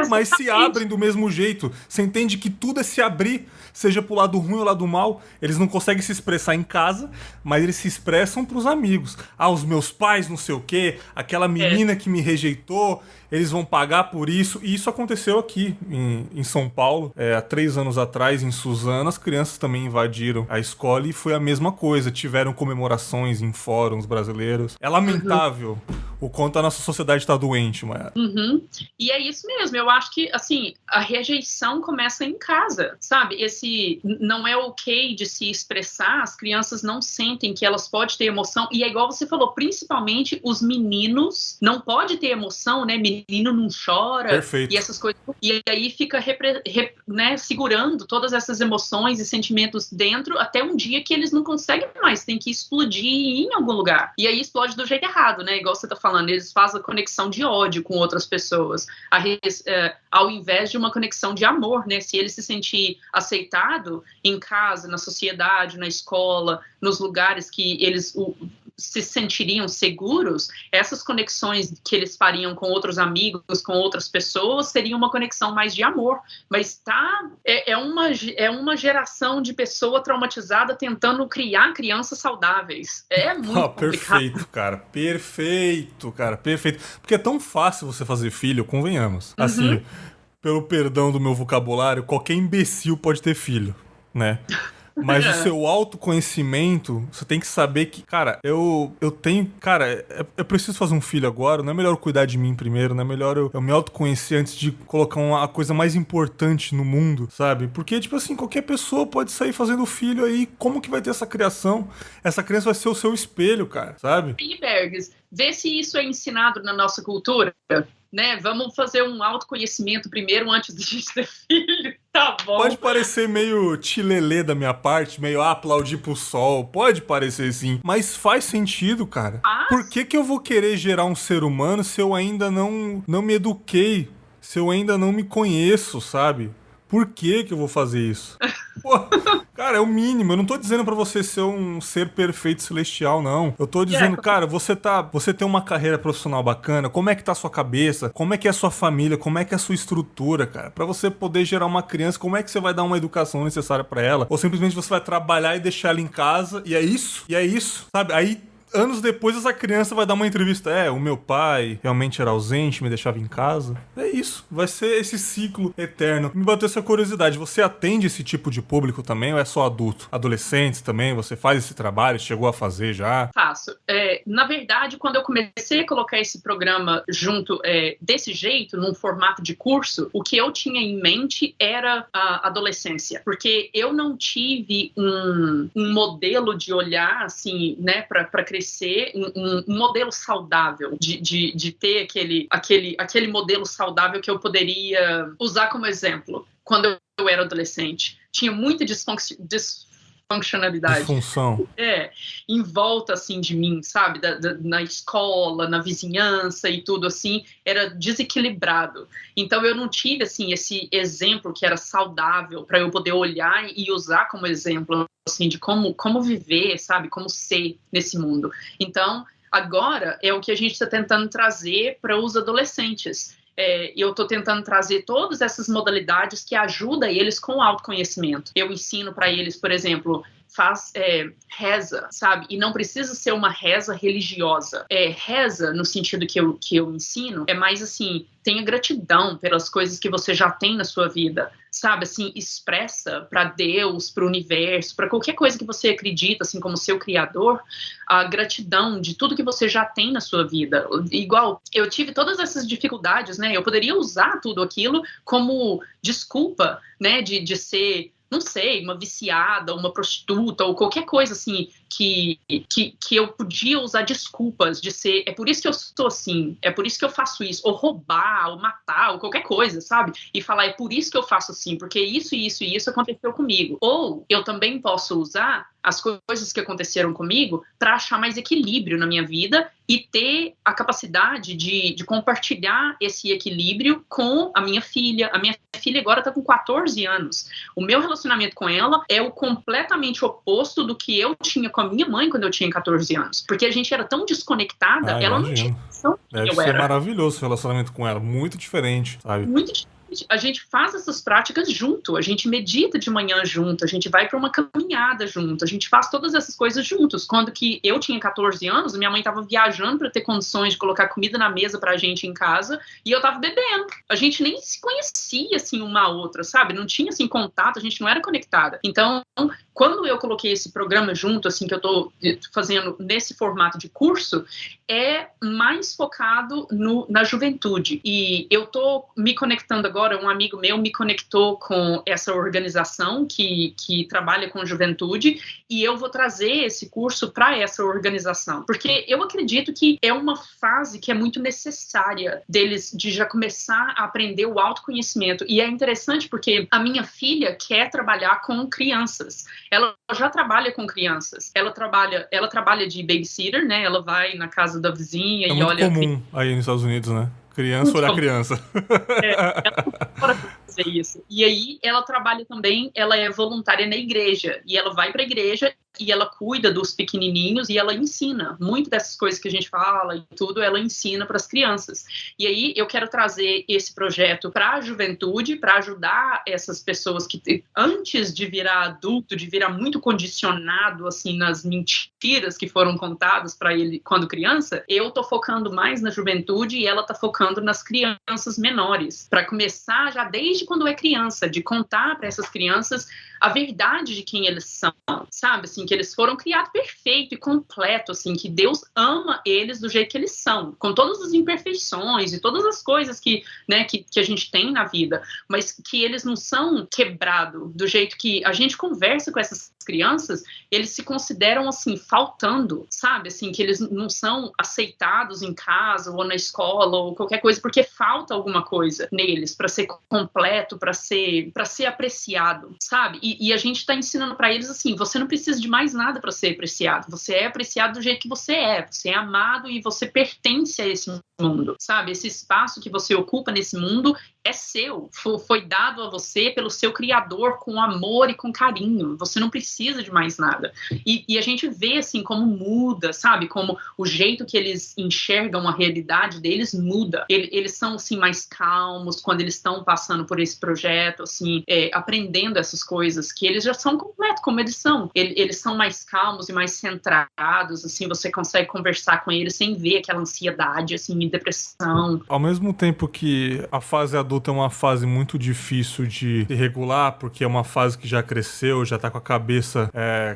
Mas se abrem do mesmo jeito. Você entende que tudo é se abrir, seja pro lado ruim ou lado mal. Eles não conseguem se expressar em casa, mas eles se expressam pros amigos. Os meus pais, não sei o quê, aquela menina que me rejeitou, eles vão pagar por isso. E isso aconteceu aqui em São Paulo, há 3 anos atrás, em Suzano. As crianças também invadiram a escola e foi a mesma coisa. Tiveram comemorações em fóruns brasileiros. É lamentável o quanto a nossa sociedade tá doente, Mayara. Uhum. E é isso mesmo, eu acho que, assim, a rejeição começa em casa, sabe? Esse não é ok de se expressar, as crianças não sentem que elas podem ter emoção, e é igual você falou, principalmente os meninos não podem ter emoção, né? Menino não chora. Perfeito. E essas coisas. E aí fica né, segurando todas essas emoções e sentimentos dentro até um dia que eles não conseguem mais, tem que explodir em algum lugar. E aí explode do jeito errado, né? Igual você tá falando, eles fazem a conexão de ódio com outras pessoas, ao invés de uma conexão de amor, né? Se ele se sentir aceitado em casa, na sociedade, na escola, nos lugares que eles se sentiriam seguros, essas conexões que eles fariam com outros amigos, com outras pessoas, seria uma conexão mais de amor. Mas é uma geração de pessoa traumatizada tentando criar crianças saudáveis. É muito complicado. Perfeito, cara. Perfeito, cara. Perfeito. Porque é tão fácil você fazer filho, convenhamos. Assim, pelo perdão do meu vocabulário, qualquer imbecil pode ter filho, né? Mas o seu autoconhecimento, você tem que saber que, cara, eu tenho, cara, eu preciso fazer um filho agora, não é melhor eu cuidar de mim primeiro, não é melhor eu me autoconhecer antes de colocar a coisa mais importante no mundo, sabe? Porque, tipo assim, qualquer pessoa pode sair fazendo filho aí, como que vai ter essa criação? Essa criança vai ser o seu espelho, cara, sabe? E Bergs, vê se isso é ensinado na nossa cultura, né? Vamos fazer um autoconhecimento primeiro antes de a gente ter filho, tá bom? Pode parecer meio tilelê da minha parte, meio aplaudir pro sol, pode parecer sim, mas faz sentido, cara. Por que eu vou querer gerar um ser humano se eu ainda não me eduquei, se eu ainda não me conheço, sabe? Por que eu vou fazer isso? Pô, cara, é o mínimo. Eu não tô dizendo pra você ser um ser perfeito celestial, não. Eu tô dizendo, cara, você tem uma carreira profissional bacana, como é que tá a sua cabeça, como é que é a sua família, como é que é a sua estrutura, cara? Pra você poder gerar uma criança, como é que você vai dar uma educação necessária pra ela? Ou simplesmente você vai trabalhar e deixar ela em casa, e é isso, sabe? Aí anos depois essa criança vai dar uma entrevista. O meu pai realmente era ausente, me deixava em casa. É isso. Vai ser esse ciclo eterno. Me bateu essa curiosidade. Você atende esse tipo de público também ou é só adulto? Adolescentes também? Você faz esse trabalho? Chegou a fazer já? Faço. Na verdade, quando eu comecei a colocar esse programa junto desse jeito, num formato de curso, o que eu tinha em mente era a adolescência. Porque eu não tive um modelo de olhar, assim, né, pra crescer, um modelo saudável, de ter aquele modelo saudável que eu poderia usar como exemplo. Quando eu era adolescente, tinha muita disfuncionalidade. Disfunção. Em volta, assim, de mim, sabe? Na escola, na vizinhança e tudo, assim, era desequilibrado. Então, eu não tive, assim, esse exemplo que era saudável para eu poder olhar e usar como exemplo, assim, de como viver, sabe? Como ser nesse mundo. Então, agora é o que a gente está tentando trazer para os adolescentes. Eu estou tentando trazer todas essas modalidades que ajudam eles com o autoconhecimento. Eu ensino para eles, por exemplo, reza, sabe? E não precisa ser uma reza religiosa. Reza, no sentido que eu ensino, é mais assim, tenha gratidão pelas coisas que você já tem na sua vida, sabe? Assim, expressa para Deus, para o universo, para qualquer coisa que você acredita, assim, como seu criador, a gratidão de tudo que você já tem na sua vida. Igual, eu tive todas essas dificuldades, né? Eu poderia usar tudo aquilo como desculpa, né? De ser, não sei, uma viciada, uma prostituta, ou qualquer coisa assim, que eu podia usar desculpas de ser, é por isso que eu sou assim, é por isso que eu faço isso, ou roubar, ou matar, ou qualquer coisa, sabe? E falar, é por isso que eu faço assim, porque isso e isso e isso aconteceu comigo. Ou eu também posso usar as coisas que aconteceram comigo para achar mais equilíbrio na minha vida e ter a capacidade de compartilhar esse equilíbrio com a minha filha. A minha filha agora está com 14 anos. O meu relacionamento com ela é o completamente oposto do que eu tinha com a minha mãe quando eu tinha 14 anos. Porque a gente era tão desconectada, ela não tinha noção que Deve ser maravilhoso o relacionamento com ela, muito diferente, sabe? Muito diferente. A gente faz essas práticas junto, a gente medita de manhã junto, a gente vai para uma caminhada junto, a gente faz todas essas coisas juntos. Quando que eu tinha 14 anos, minha mãe estava viajando para ter condições de colocar comida na mesa pra gente em casa e eu estava bebendo. A gente nem se conhecia assim uma a outra, sabe? Não tinha assim contato, a gente não era conectada. Então, quando eu coloquei esse programa junto, assim, que eu tô fazendo nesse formato de curso, é mais focado na juventude. E eu tô me conectando agora, um amigo meu me conectou com essa organização que trabalha com juventude, e eu vou trazer esse curso para essa organização. Porque eu acredito que é uma fase que é muito necessária deles de já começar a aprender o autoconhecimento. E é interessante porque a minha filha quer trabalhar com crianças. Ela já trabalha com crianças. Ela trabalha de babysitter, né? Ela vai na casa da vizinha e olha... É muito comum aí nos Estados Unidos, né? Criança olhar criança. Ela pode fazer isso. E aí ela trabalha também, ela é voluntária na igreja. E ela vai para a igreja e ela cuida dos pequenininhos e ela ensina. Muito dessas coisas que a gente fala e tudo, ela ensina para as crianças. E aí eu quero trazer esse projeto para a juventude, para ajudar essas pessoas que, antes de virar adulto, de virar muito condicionado assim nas mentiras que foram contadas para ele quando criança, eu tô focando mais na juventude e ela tá focando nas crianças menores, para começar já desde quando é criança, de contar para essas crianças a verdade de quem eles são, sabe, assim, que eles foram criados perfeito e completo, assim, que Deus ama eles do jeito que eles são, com todas as imperfeições e todas as coisas que, né, que a gente tem na vida, mas que eles não são quebrados do jeito que a gente conversa com essas crianças, eles se consideram, assim, faltando, sabe, assim, que eles não são aceitados em casa ou na escola ou qualquer coisa, porque falta alguma coisa neles para ser completo, para ser apreciado, sabe? E a gente tá ensinando para eles assim, você não precisa de mais nada para ser apreciado, você é apreciado do jeito que você é amado e você pertence a esse mundo, sabe? Esse espaço que você ocupa nesse mundo é seu, foi dado a você pelo seu criador com amor e com carinho, você não precisa de mais nada. E a gente vê assim como muda, sabe? Como o jeito que eles enxergam a realidade deles muda. Eles são assim mais calmos quando eles estão passando por esse projeto, assim, aprendendo essas coisas, que eles já são completos como eles são. Eles são mais calmos e mais centrados, assim, você consegue conversar com eles sem ver aquela ansiedade, assim, depressão. Ao mesmo tempo que a fase adulta é uma fase muito difícil de se regular, porque é uma fase que já cresceu, já tá com a cabeça,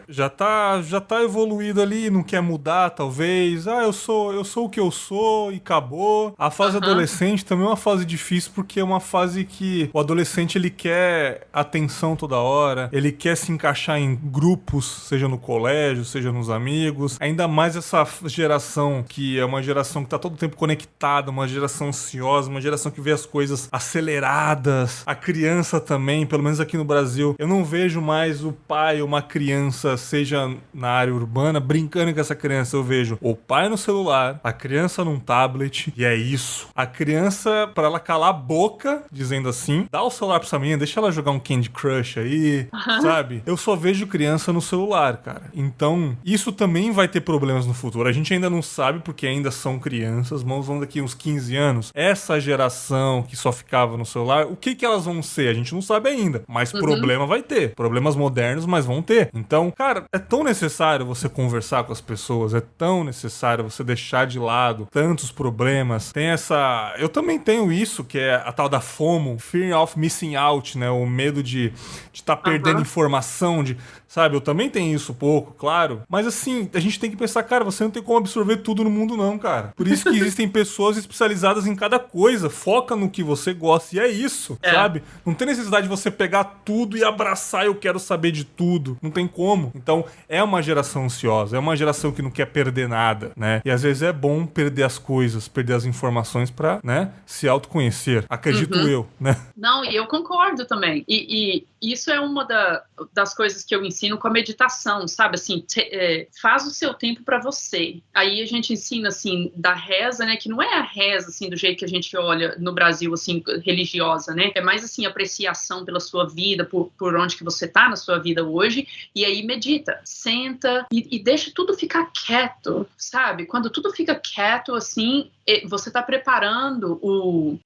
já tá evoluído ali, não quer mudar, talvez. Eu sou o que eu sou e acabou. A fase adolescente também é uma fase difícil, porque é uma fase que o adolescente, ele quer atenção toda hora, ele quer se encaixar em grupos, seja no colégio, seja nos amigos. Ainda mais essa geração, que é uma geração que tá todo tempo conectada, uma geração ansiosa, uma geração que vê as coisas aceleradas. A criança também, pelo menos aqui no Brasil, eu não vejo mais o pai ou uma criança, seja na área urbana, brincando com essa criança. Eu vejo o pai no celular, a criança num tablet, e é isso. A criança, pra ela calar a boca, dizendo assim, dá o celular pra essa menina, deixa ela jogar um Candy Crush aí, sabe? Eu só vejo criança no celular, cara. Então, isso também vai ter problemas no futuro. A gente ainda não sabe, porque ainda são crianças, mas vão daqui uns 15 anos, essa geração que só ficava no celular, o que elas vão ser? A gente não sabe ainda, mas problema vai ter. Problemas modernos, mas vão ter. Então, cara, é tão necessário você conversar com as pessoas, é tão necessário você deixar de lado tantos problemas. Tem essa... Eu também tenho isso, que é a tal da FOMO, Fear of Missing Out, né? O medo de estar perdendo informação, sabe? Eu também tenho isso pouco, claro. Mas assim, a gente tem que pensar, cara, você não tem como absorver tudo no mundo não, cara. Por isso que existem pessoas especializadas em cada coisa. Foca no que você gosta e é isso, sabe? Não tem necessidade de você pegar tudo e abraçar, eu quero saber de tudo. Não tem como. Então, é uma geração ansiosa, é uma geração que não quer perder nada, né? E às vezes é bom perder as coisas, perder as informações pra, né, se autoconhecer. Acredito eu, né? Não, e eu concordo também. E isso é uma das coisas que eu ensino com a meditação, sabe? Assim, faz o seu tempo pra você. Aí a gente ensina, assim, da reza, né? Que não é a reza, assim, do jeito que a gente olha no Brasil, assim, religiosa, né? É mais, assim, apreciação pela sua vida, por onde que você tá na sua vida hoje. E aí medita. Senta e deixa tudo ficar quieto, sabe? Quando tudo fica quieto, assim, você tá preparando o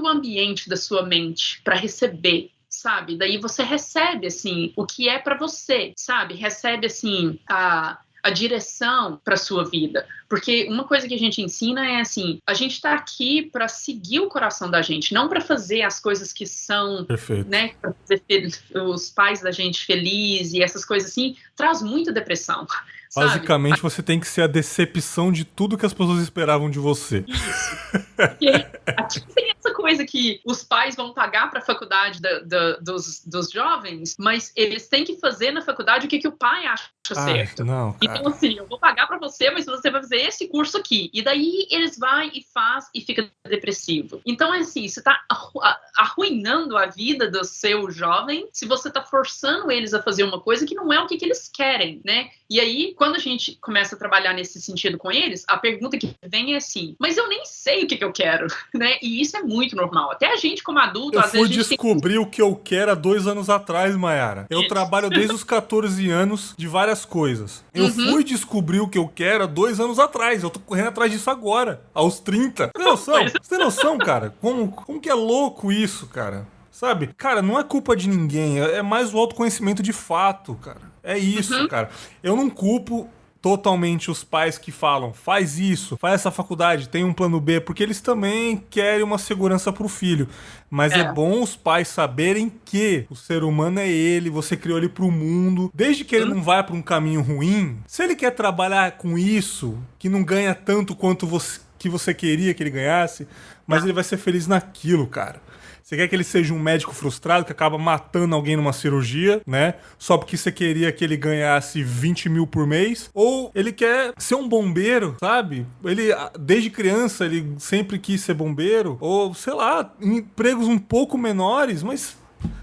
ambiente da sua mente pra receber, sabe? Daí você recebe, assim, o que é pra você, sabe? Recebe, assim, a direção para sua vida. Porque uma coisa que a gente ensina é assim, a gente está aqui para seguir o coração da gente, não para fazer as coisas que são, né, para fazer os pais da gente felizes e essas coisas assim, traz muita depressão. Sabe? Basicamente, você tem que ser a decepção de tudo que as pessoas esperavam de você. Isso. E aqui tem essa coisa que os pais vão pagar para a faculdade dos jovens, mas eles têm que fazer na faculdade o que o pai acha certo. Não, então, assim, eu vou pagar para você, mas você vai fazer esse curso aqui. E daí eles vão e faz e fica depressivo. Então, é assim, você está arruinando a vida do seu jovem se você está forçando eles a fazer uma coisa que não é o que eles querem, né? E aí, quando a gente começa a trabalhar nesse sentido com eles, a pergunta que vem é assim, mas eu nem sei o que eu quero, né? E isso é muito normal. Até a gente, como adulto, às vezes a gente descobrir o que eu quero há 2 anos atrás, Mayara. Eu trabalho desde os 14 anos de várias coisas. Eu fui descobrir o que eu quero há 2 anos atrás. Eu tô correndo atrás disso agora, aos 30. Tem noção? Você tem noção, cara? Como que é louco isso, cara? Sabe? Cara, não é culpa de ninguém. É mais o autoconhecimento de fato, cara. É isso, cara. Eu não culpo totalmente os pais que falam, faz isso, faz essa faculdade, tem um plano B, porque eles também querem uma segurança pro filho. Mas é bom os pais saberem que o ser humano é ele, você criou ele pro mundo. Desde que ele não vai pra um caminho ruim, se ele quer trabalhar com isso, que não ganha tanto quanto você queria que ele ganhasse, mas ele vai ser feliz naquilo, cara. Você quer que ele seja um médico frustrado que acaba matando alguém numa cirurgia, né? Só porque você queria que ele ganhasse 20 mil por mês? Ou ele quer ser um bombeiro, sabe? Ele, desde criança, ele sempre quis ser bombeiro. Ou, sei lá, empregos um pouco menores, mas...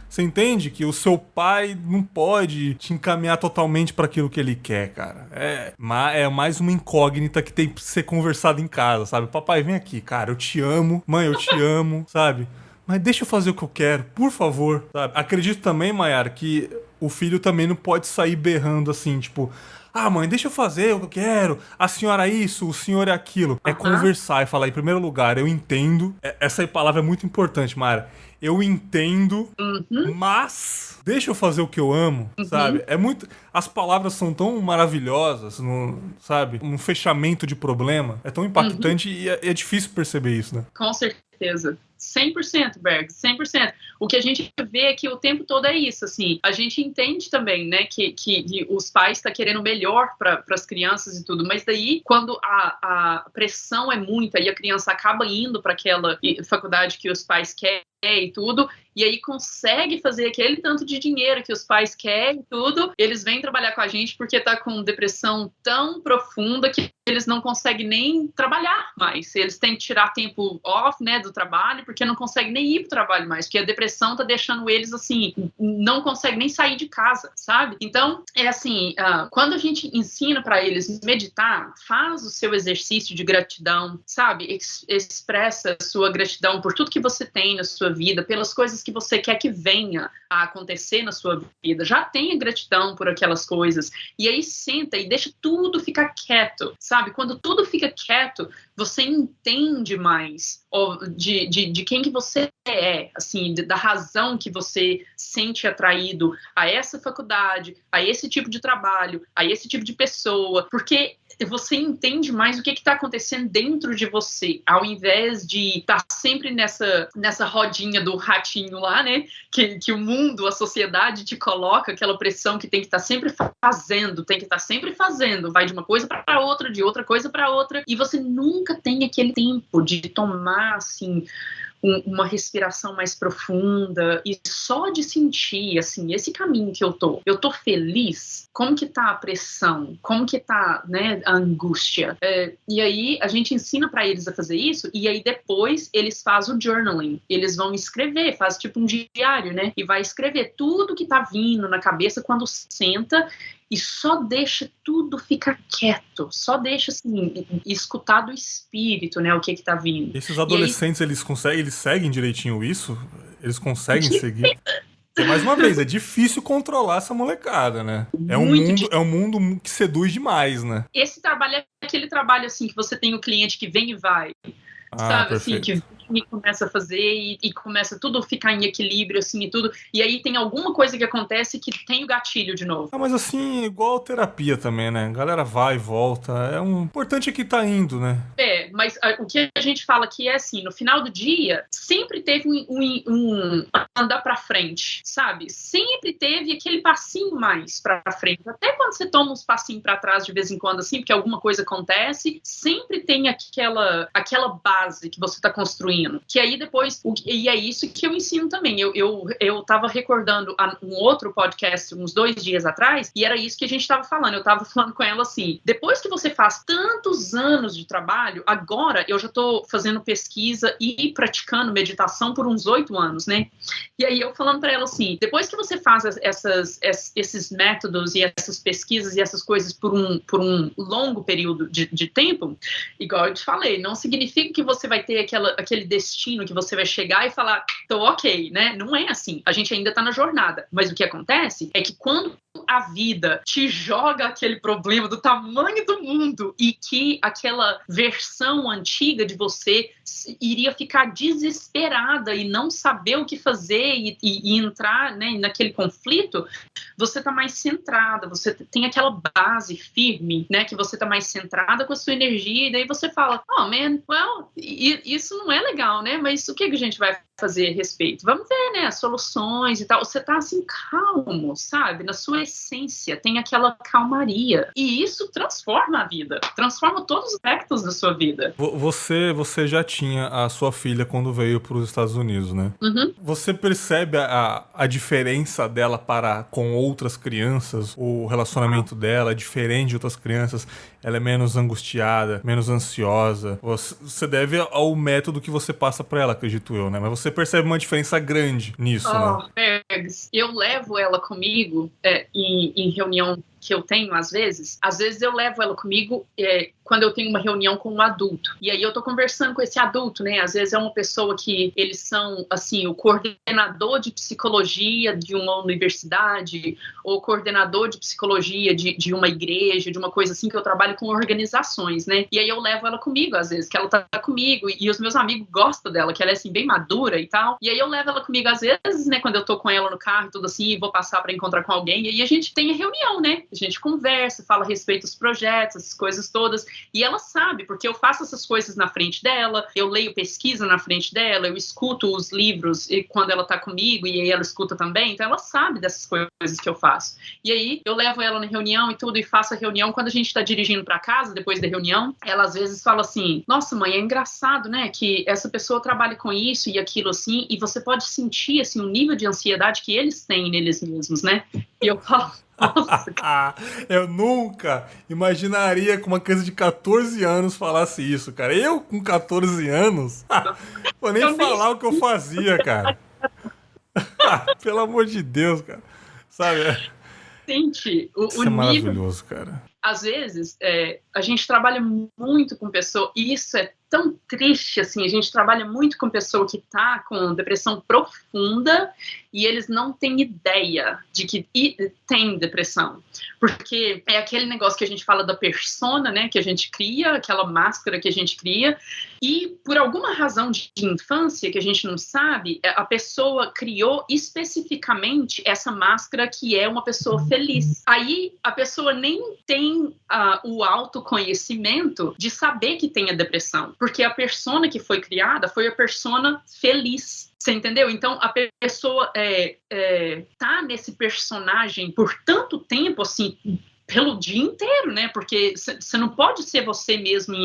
Você entende que o seu pai não pode te encaminhar totalmente para aquilo que ele quer, cara. É mais uma incógnita que tem que ser conversada em casa, sabe? Papai, vem aqui, cara, eu te amo. Mãe, eu te amo, sabe? Mas deixa eu fazer o que eu quero, por favor, sabe? Acredito também, Mayara, que o filho também não pode sair berrando assim, tipo... Ah, mãe, deixa eu fazer o que eu quero. A senhora é isso, o senhor é aquilo. É conversar e falar, em primeiro lugar, eu entendo. Essa palavra é muito importante, Mayara. Eu entendo, mas deixa eu fazer o que eu amo, sabe? É muito... As palavras são tão maravilhosas, sabe? Um fechamento de problema. É tão impactante e é difícil perceber isso, né? Com certeza. 100%, Berg, 100%. O que a gente vê aqui o tempo todo é isso, assim. A gente entende também, né, que os pais estão querendo o melhor para as crianças e tudo, mas daí, quando a pressão é muita e a criança acaba indo para aquela faculdade que os pais querem e tudo, e aí consegue fazer aquele tanto de dinheiro que os pais querem e tudo, eles vêm trabalhar com a gente porque tá com depressão tão profunda que eles não conseguem nem trabalhar mais. Eles têm que tirar tempo off, né, do trabalho, porque não conseguem nem ir pro trabalho mais, porque a depressão tá deixando eles, assim, não conseguem nem sair de casa, sabe? Então, é assim, quando a gente ensina para eles meditar, faz o seu exercício de gratidão, sabe? Expressa sua gratidão por tudo que você tem na sua vida, pelas coisas que você quer que venha a acontecer na sua vida. Já tenha gratidão por aquelas coisas. E aí senta e deixa tudo ficar quieto, sabe? Quando tudo fica quieto, você entende mais de quem que você é, assim, da razão que você sente atraído a essa faculdade, a esse tipo de trabalho, a esse tipo de pessoa, porque você entende mais o que está acontecendo dentro de você, ao invés de estar sempre nessa rodinha do ratinho lá, né, que o mundo, a sociedade te coloca, aquela pressão que tem que estar sempre fazendo, vai de uma coisa para outra, de outra coisa para outra, e você nunca tem aquele tempo de tomar, assim, uma respiração mais profunda e só de sentir, assim, esse caminho que eu tô feliz, como que tá a pressão, como que tá, né, a angústia, e aí a gente ensina para eles a fazer isso, e aí depois eles fazem o journaling, eles vão escrever, faz tipo um diário, né, e vai escrever tudo que tá vindo na cabeça quando senta, e só deixa tudo ficar quieto, só deixa, assim, escutar do espírito, né, o que tá vindo. Esses adolescentes, aí, eles seguem direitinho isso? Eles conseguem seguir? Porque, mais uma vez, é difícil controlar essa molecada, né? É um mundo que seduz demais, né? Esse trabalho é aquele trabalho, assim, que você tem o cliente que vem e vai, sabe? Assim, que e começa a fazer e começa tudo a ficar em equilíbrio, assim, e tudo. E aí tem alguma coisa que acontece que tem o gatilho de novo. Mas assim, igual terapia também, né? A galera vai e volta. Importante é que tá indo, né? Mas o que a gente fala aqui é assim, no final do dia, sempre teve um andar pra frente, sabe? Sempre teve aquele passinho mais pra frente. Até quando você toma uns passinhos pra trás de vez em quando, assim, porque alguma coisa acontece, sempre tem aquela base que você tá construindo. Que aí depois, e é isso que eu ensino também. Eu tava recordando um outro podcast uns 2 dias atrás, e era isso que a gente tava falando. Eu tava falando com ela assim, depois que você faz tantos anos de trabalho, agora eu já tô fazendo pesquisa e praticando meditação por uns 8 anos, né? E aí eu falando pra ela assim, depois que você faz esses métodos e essas pesquisas e essas coisas por um longo período de tempo, igual eu te falei, não significa que você vai ter aquele destino que você vai chegar e falar, tô ok, né? Não é assim. A gente ainda tá na jornada. Mas o que acontece é que quando a vida te joga aquele problema do tamanho do mundo e que aquela versão antiga de você iria ficar desesperada e não saber o que fazer e entrar, né, naquele conflito, você tá mais centrada, você tem aquela base firme, né, que você tá mais centrada com a sua energia, e daí você fala, isso não é legal, né, mas o que a gente vai fazer a respeito? Vamos ver, né, as soluções e tal. Você tá assim, calmo, sabe? Na sua essência, tem aquela calmaria. E isso transforma a vida, transforma todos os aspectos da sua vida. Você já tinha a sua filha quando veio para os Estados Unidos, né? Uhum. Você percebe a diferença dela para com outras crianças? O relacionamento dela é diferente de outras crianças? Ela é menos angustiada, menos ansiosa? Você deve ao método que você passa para ela, acredito eu, né? Mas você percebe uma diferença grande nisso, né? Eu levo ela comigo em reunião que eu tenho, às vezes eu levo ela comigo quando eu tenho uma reunião com um adulto. E aí eu tô conversando com esse adulto, né? Às vezes é uma pessoa que eles são, assim, o coordenador de psicologia de uma universidade, ou coordenador de psicologia de uma igreja, de uma coisa assim, que eu trabalho com organizações, né? E aí eu levo ela comigo, às vezes, que ela tá comigo, e os meus amigos gostam dela, que ela é, assim, bem madura e tal. E aí eu levo ela comigo, às vezes, né? Quando eu tô com ela no carro e tudo assim, e vou passar pra encontrar com alguém, e aí a gente tem a reunião, né? A gente conversa, fala a respeito dos projetos, essas coisas todas. E ela sabe, porque eu faço essas coisas na frente dela, eu leio pesquisa na frente dela, eu escuto os livros quando ela tá comigo, e aí ela escuta também, então ela sabe dessas coisas que eu faço. E aí eu levo ela na reunião e tudo, e faço a reunião. Quando a gente tá dirigindo pra casa, depois da reunião, ela às vezes fala assim, nossa mãe, é engraçado, né, que essa pessoa trabalha com isso e aquilo assim, e você pode sentir, assim, o nível de ansiedade que eles têm neles mesmos, né? E eu falo, nossa. Eu nunca imaginaria que uma criança de 14 anos falasse isso, cara. Eu, com 14 anos, vou nem falar o que eu fazia, cara. Pelo amor de Deus, cara. Sabe? Gente, Isso é maravilhoso, cara. Às vezes, a gente trabalha muito com pessoa, e isso é tão triste, assim, a gente trabalha muito com pessoa que tá com depressão profunda e eles não têm ideia de que tem depressão. Porque é aquele negócio que a gente fala da persona, né, que a gente cria, aquela máscara que a gente cria, e por alguma razão de infância que a gente não sabe, a pessoa criou especificamente essa máscara que é uma pessoa feliz. Aí a pessoa nem tem o autoconhecimento de saber que tem a depressão. Porque a persona que foi criada foi a persona feliz. Você entendeu? Então, a pessoa tá nesse personagem por tanto tempo, assim, pelo dia inteiro, né? Porque você não pode ser você mesmo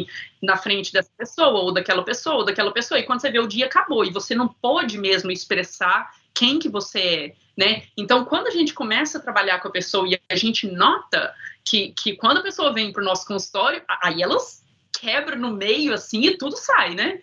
na frente dessa pessoa, ou daquela pessoa, ou daquela pessoa. E quando você vê, o dia acabou. E você não pode mesmo expressar quem que você é, né? Então, quando a gente começa a trabalhar com a pessoa e a gente nota que quando a pessoa vem pro nosso consultório, aí elas quebra no meio, assim, e tudo sai, né?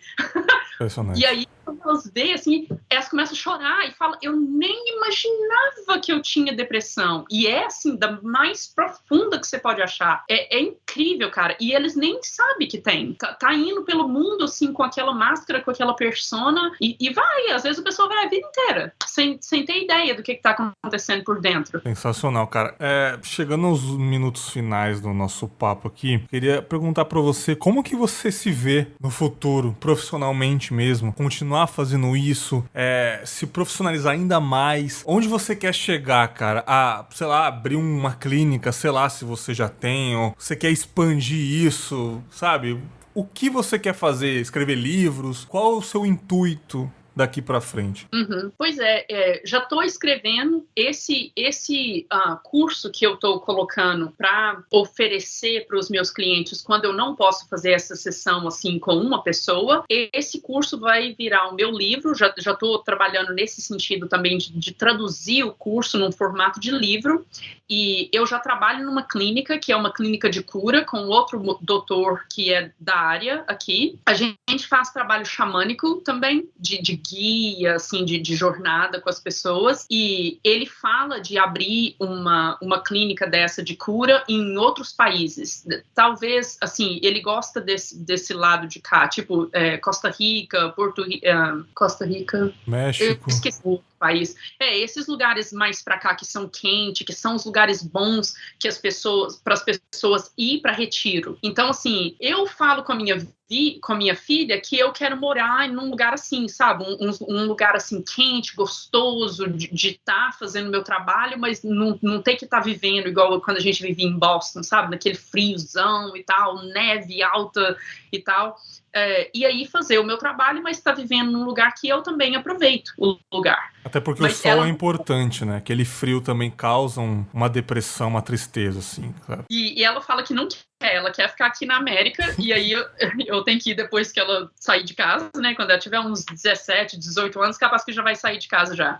Impressionante. E aí quando elas veem, assim, elas começam a chorar e falam, eu nem imaginava que eu tinha depressão. E é, assim, da mais profunda que você pode achar. É incrível, cara. E eles nem sabem que tem. Tá indo pelo mundo, assim, com aquela máscara, com aquela persona, e vai. Às vezes a pessoa vai a vida inteira, sem ter ideia do que tá acontecendo por dentro. Sensacional, cara. Chegando aos minutos finais do nosso papo aqui, queria perguntar pra você como que você se vê no futuro, profissionalmente mesmo, continuar fazendo isso, se profissionalizar ainda mais. Onde você quer chegar, cara? Sei lá, abrir uma clínica, sei lá, se você já tem, ou você quer expandir isso, sabe? O que você quer fazer? Escrever livros? Qual é o seu intuito daqui pra frente? Pois já estou escrevendo esse curso que eu estou colocando para oferecer para os meus clientes quando eu não posso fazer essa sessão assim com uma pessoa. Esse curso vai virar o meu livro. Já estou trabalhando nesse sentido também de traduzir o curso num formato de livro. E eu já trabalho numa clínica, que é uma clínica de cura, com outro doutor que é da área aqui. A gente faz trabalho xamânico também, de guia, assim, de jornada com as pessoas. E ele fala de abrir uma clínica dessa de cura em outros países. Talvez, assim, ele gosta desse lado de cá, tipo Costa Rica, Costa Rica... México. Eu esqueci o país. Esses lugares mais pra cá que são quentes, que são os lugares bons que para as pessoas ir para retiro. Então, assim, eu falo com a minha filha que eu quero morar num lugar assim, sabe? Um lugar assim quente, gostoso, de estar fazendo meu trabalho, mas não ter que estar vivendo igual quando a gente vivia em Boston, sabe? Naquele friozão e tal, neve alta e tal. E aí fazer o meu trabalho, mas estar vivendo num lugar que eu também aproveito o lugar. Até porque o sol é importante, né? Aquele frio também causa uma depressão, uma tristeza, assim, claro. E ela fala que não quer, ela quer ficar aqui na América, e aí eu tenho que ir depois que ela sair de casa, né? Quando ela tiver uns 17, 18 anos, capaz que já vai sair de casa já.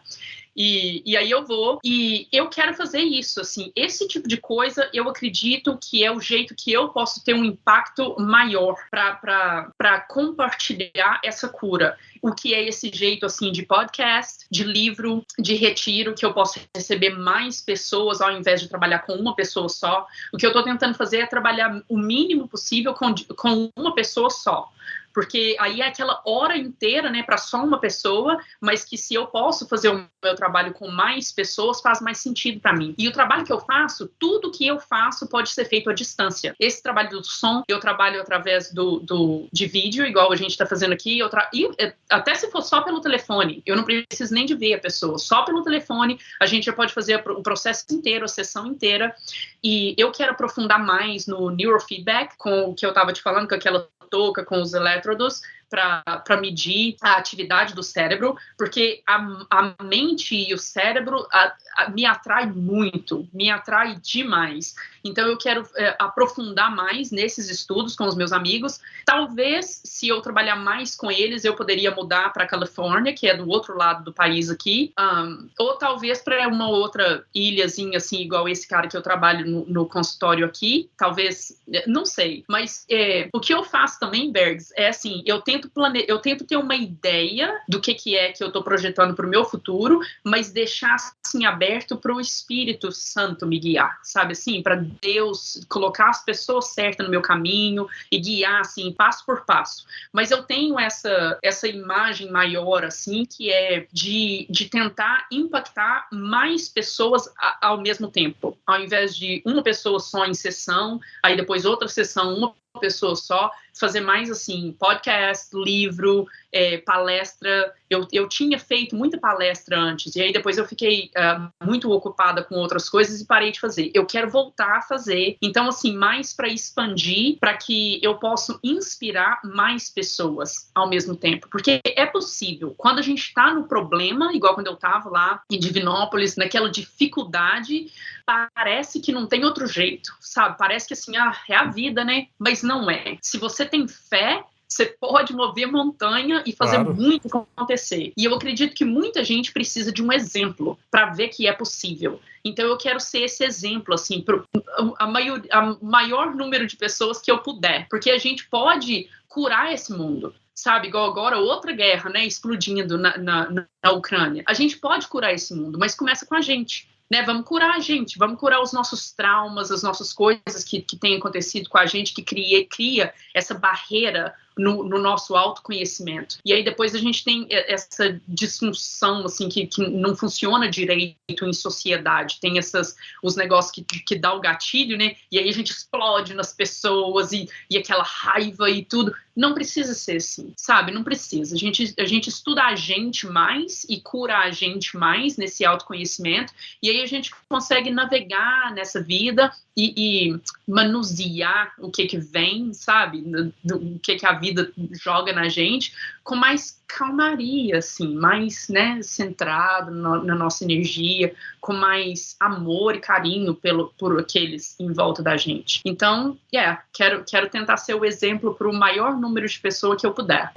E aí eu vou, e eu quero fazer isso, assim, esse tipo de coisa eu acredito que é o jeito que eu posso ter um impacto maior para compartilhar essa cura. O que é esse jeito, assim, de podcast, de livro, de retiro, que eu posso receber mais pessoas ao invés de trabalhar com uma pessoa só. O que eu tô tentando fazer é trabalhar o mínimo possível com uma pessoa só. Porque aí é aquela hora inteira, né, para só uma pessoa, mas que se eu posso fazer o meu trabalho com mais pessoas, faz mais sentido para mim. E o trabalho que eu faço, tudo que eu faço pode ser feito à distância. Esse trabalho do som, eu trabalho através de vídeo, igual a gente está fazendo aqui, e até se for só pelo telefone, eu não preciso nem de ver a pessoa, só pelo telefone, a gente já pode fazer o processo inteiro, a sessão inteira, e eu quero aprofundar mais no neurofeedback, com o que eu estava te falando, com aquela touca, com os elétrodos, para medir a atividade do cérebro, porque a mente e o cérebro me atrai muito, me atrai demais. Então eu quero aprofundar mais nesses estudos com os meus amigos. Talvez, se eu trabalhar mais com eles, eu poderia mudar para a Califórnia, que é do outro lado do país aqui, ou talvez para uma outra ilhazinha, assim, igual esse cara que eu trabalho no consultório aqui, talvez, não sei. Mas o que eu faço também, Bergs, é assim, eu tento ter uma ideia do que é que eu estou projetando para o meu futuro, mas deixar assim aberto para o Espírito Santo me guiar, sabe assim, para Deus colocar as pessoas certas no meu caminho e guiar assim passo por passo. Mas eu tenho essa imagem maior assim, que é de tentar impactar mais pessoas ao mesmo tempo, ao invés de uma pessoa só em sessão, aí depois outra sessão, uma pessoa só, fazer mais assim, podcast, livro, palestra. Eu tinha feito muita palestra antes, e aí depois eu fiquei muito ocupada com outras coisas e parei de fazer. Eu quero voltar a fazer, então assim, mais para expandir, para que eu possa inspirar mais pessoas ao mesmo tempo, porque é possível. Quando a gente está no problema, igual quando eu estava lá em Divinópolis, naquela dificuldade, parece que não tem outro jeito, sabe? Parece que assim, é a vida, né? Mas não é. Se você tem fé, Você pode mover montanha e fazer Claro. muito acontecer. E eu acredito que muita gente precisa de um exemplo para ver que é possível. Então eu quero ser esse exemplo, assim, para a maior número de pessoas que eu puder. Porque a gente pode curar esse mundo. Sabe, igual agora outra guerra, né, explodindo na Ucrânia. A gente pode curar esse mundo, mas começa com a gente. Né, vamos curar a gente, vamos curar os nossos traumas, as nossas coisas que têm acontecido com a gente, que cria essa barreira no nosso autoconhecimento. E aí depois a gente tem essa disfunção, assim, que não funciona direito em sociedade. Tem os negócios que dá o gatilho, né? E aí a gente explode nas pessoas e aquela raiva e tudo. Não precisa ser assim, sabe? Não precisa. A gente estuda a gente mais e cura a gente mais nesse autoconhecimento. E aí a gente consegue navegar nessa vida e manusear o que vem, sabe? O que a vida joga na gente com mais calmaria, assim, mais, né, centrado na nossa energia, com mais amor e carinho por aqueles em volta da gente. Então, quero tentar ser o exemplo para o maior número de pessoas que eu puder.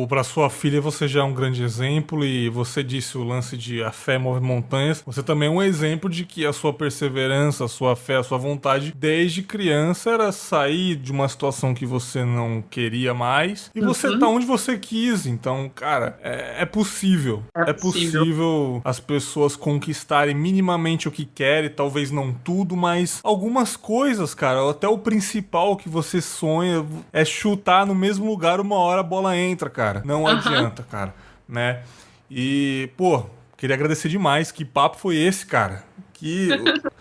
Para sua filha você já é um grande exemplo, e você disse o lance de a fé move montanhas. Você também é um exemplo de que a sua perseverança, a sua fé, a sua vontade desde criança era sair de uma situação que você não queria mais e você tá onde você quis. Então, cara, é possível. É possível as pessoas conquistarem minimamente o que querem, talvez não tudo, mas algumas coisas, cara. Até o principal que você sonha é chutar no mesmo lugar, uma hora a bola entra, cara. Não adianta, cara, né? E, pô, queria agradecer demais. Que papo foi esse, cara? Que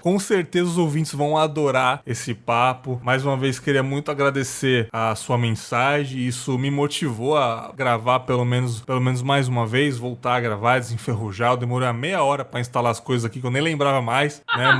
com certeza os ouvintes vão adorar esse papo. Mais uma vez, queria muito agradecer a sua mensagem. Isso me motivou a gravar pelo menos mais uma vez, voltar a gravar, desenferrujar. Eu demorei uma meia hora para instalar as coisas aqui que eu nem lembrava mais, né?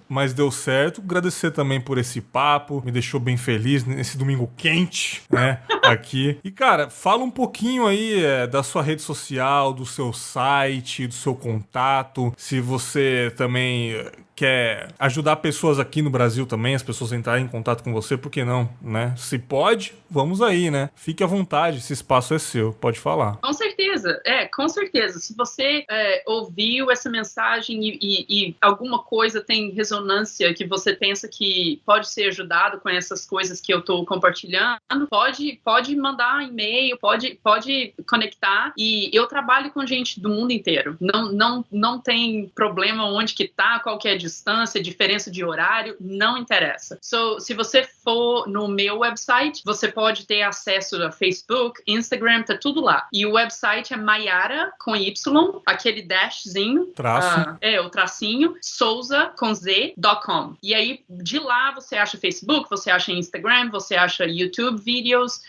Mas deu certo. Agradecer também por esse papo. Me deixou bem feliz nesse domingo quente, né? Aqui. E, cara, fala um pouquinho aí da sua rede social, do seu site, do seu contato. Se você também quer ajudar pessoas aqui no Brasil também, as pessoas entrarem em contato com você, por que não, né? Se pode, vamos aí, né? Fique à vontade, esse espaço é seu, pode falar. Com certeza, com certeza. Se você ouviu essa mensagem e alguma coisa tem ressonância, que você pensa que pode ser ajudado com essas coisas que eu tô compartilhando, pode mandar e-mail, pode conectar, e eu trabalho com gente do mundo inteiro. Não tem problema onde que tá, qual que é a distância, diferença de horário, não interessa. Se você for no meu website, você pode ter acesso a Facebook, Instagram, tá tudo lá. E o website é Mayara, com Y, aquele dashzinho. Traço. O tracinho, Souza, com Z.com. E aí, de lá, você acha Facebook, você acha Instagram, você acha YouTube vídeos,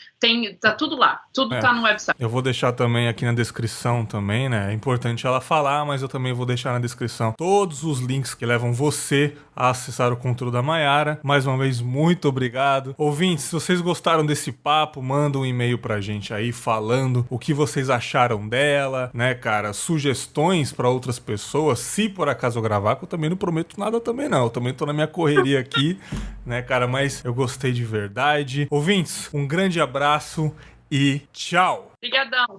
tá tudo lá. Tudo tá no website. Eu vou deixar também aqui na descrição também, né? É importante ela falar, mas eu também vou deixar na descrição todos os links que levam você a acessar o conteúdo da Mayara. Mais uma vez, muito obrigado. Ouvintes, se vocês gostaram desse papo, manda um e-mail pra gente aí falando o que vocês acharam dela, né, cara? Sugestões pra outras pessoas, se por acaso eu gravar, que eu também não prometo nada também não. Eu também tô na minha correria aqui, né, cara? Mas eu gostei de verdade. Ouvintes, um grande abraço e tchau! Obrigadão!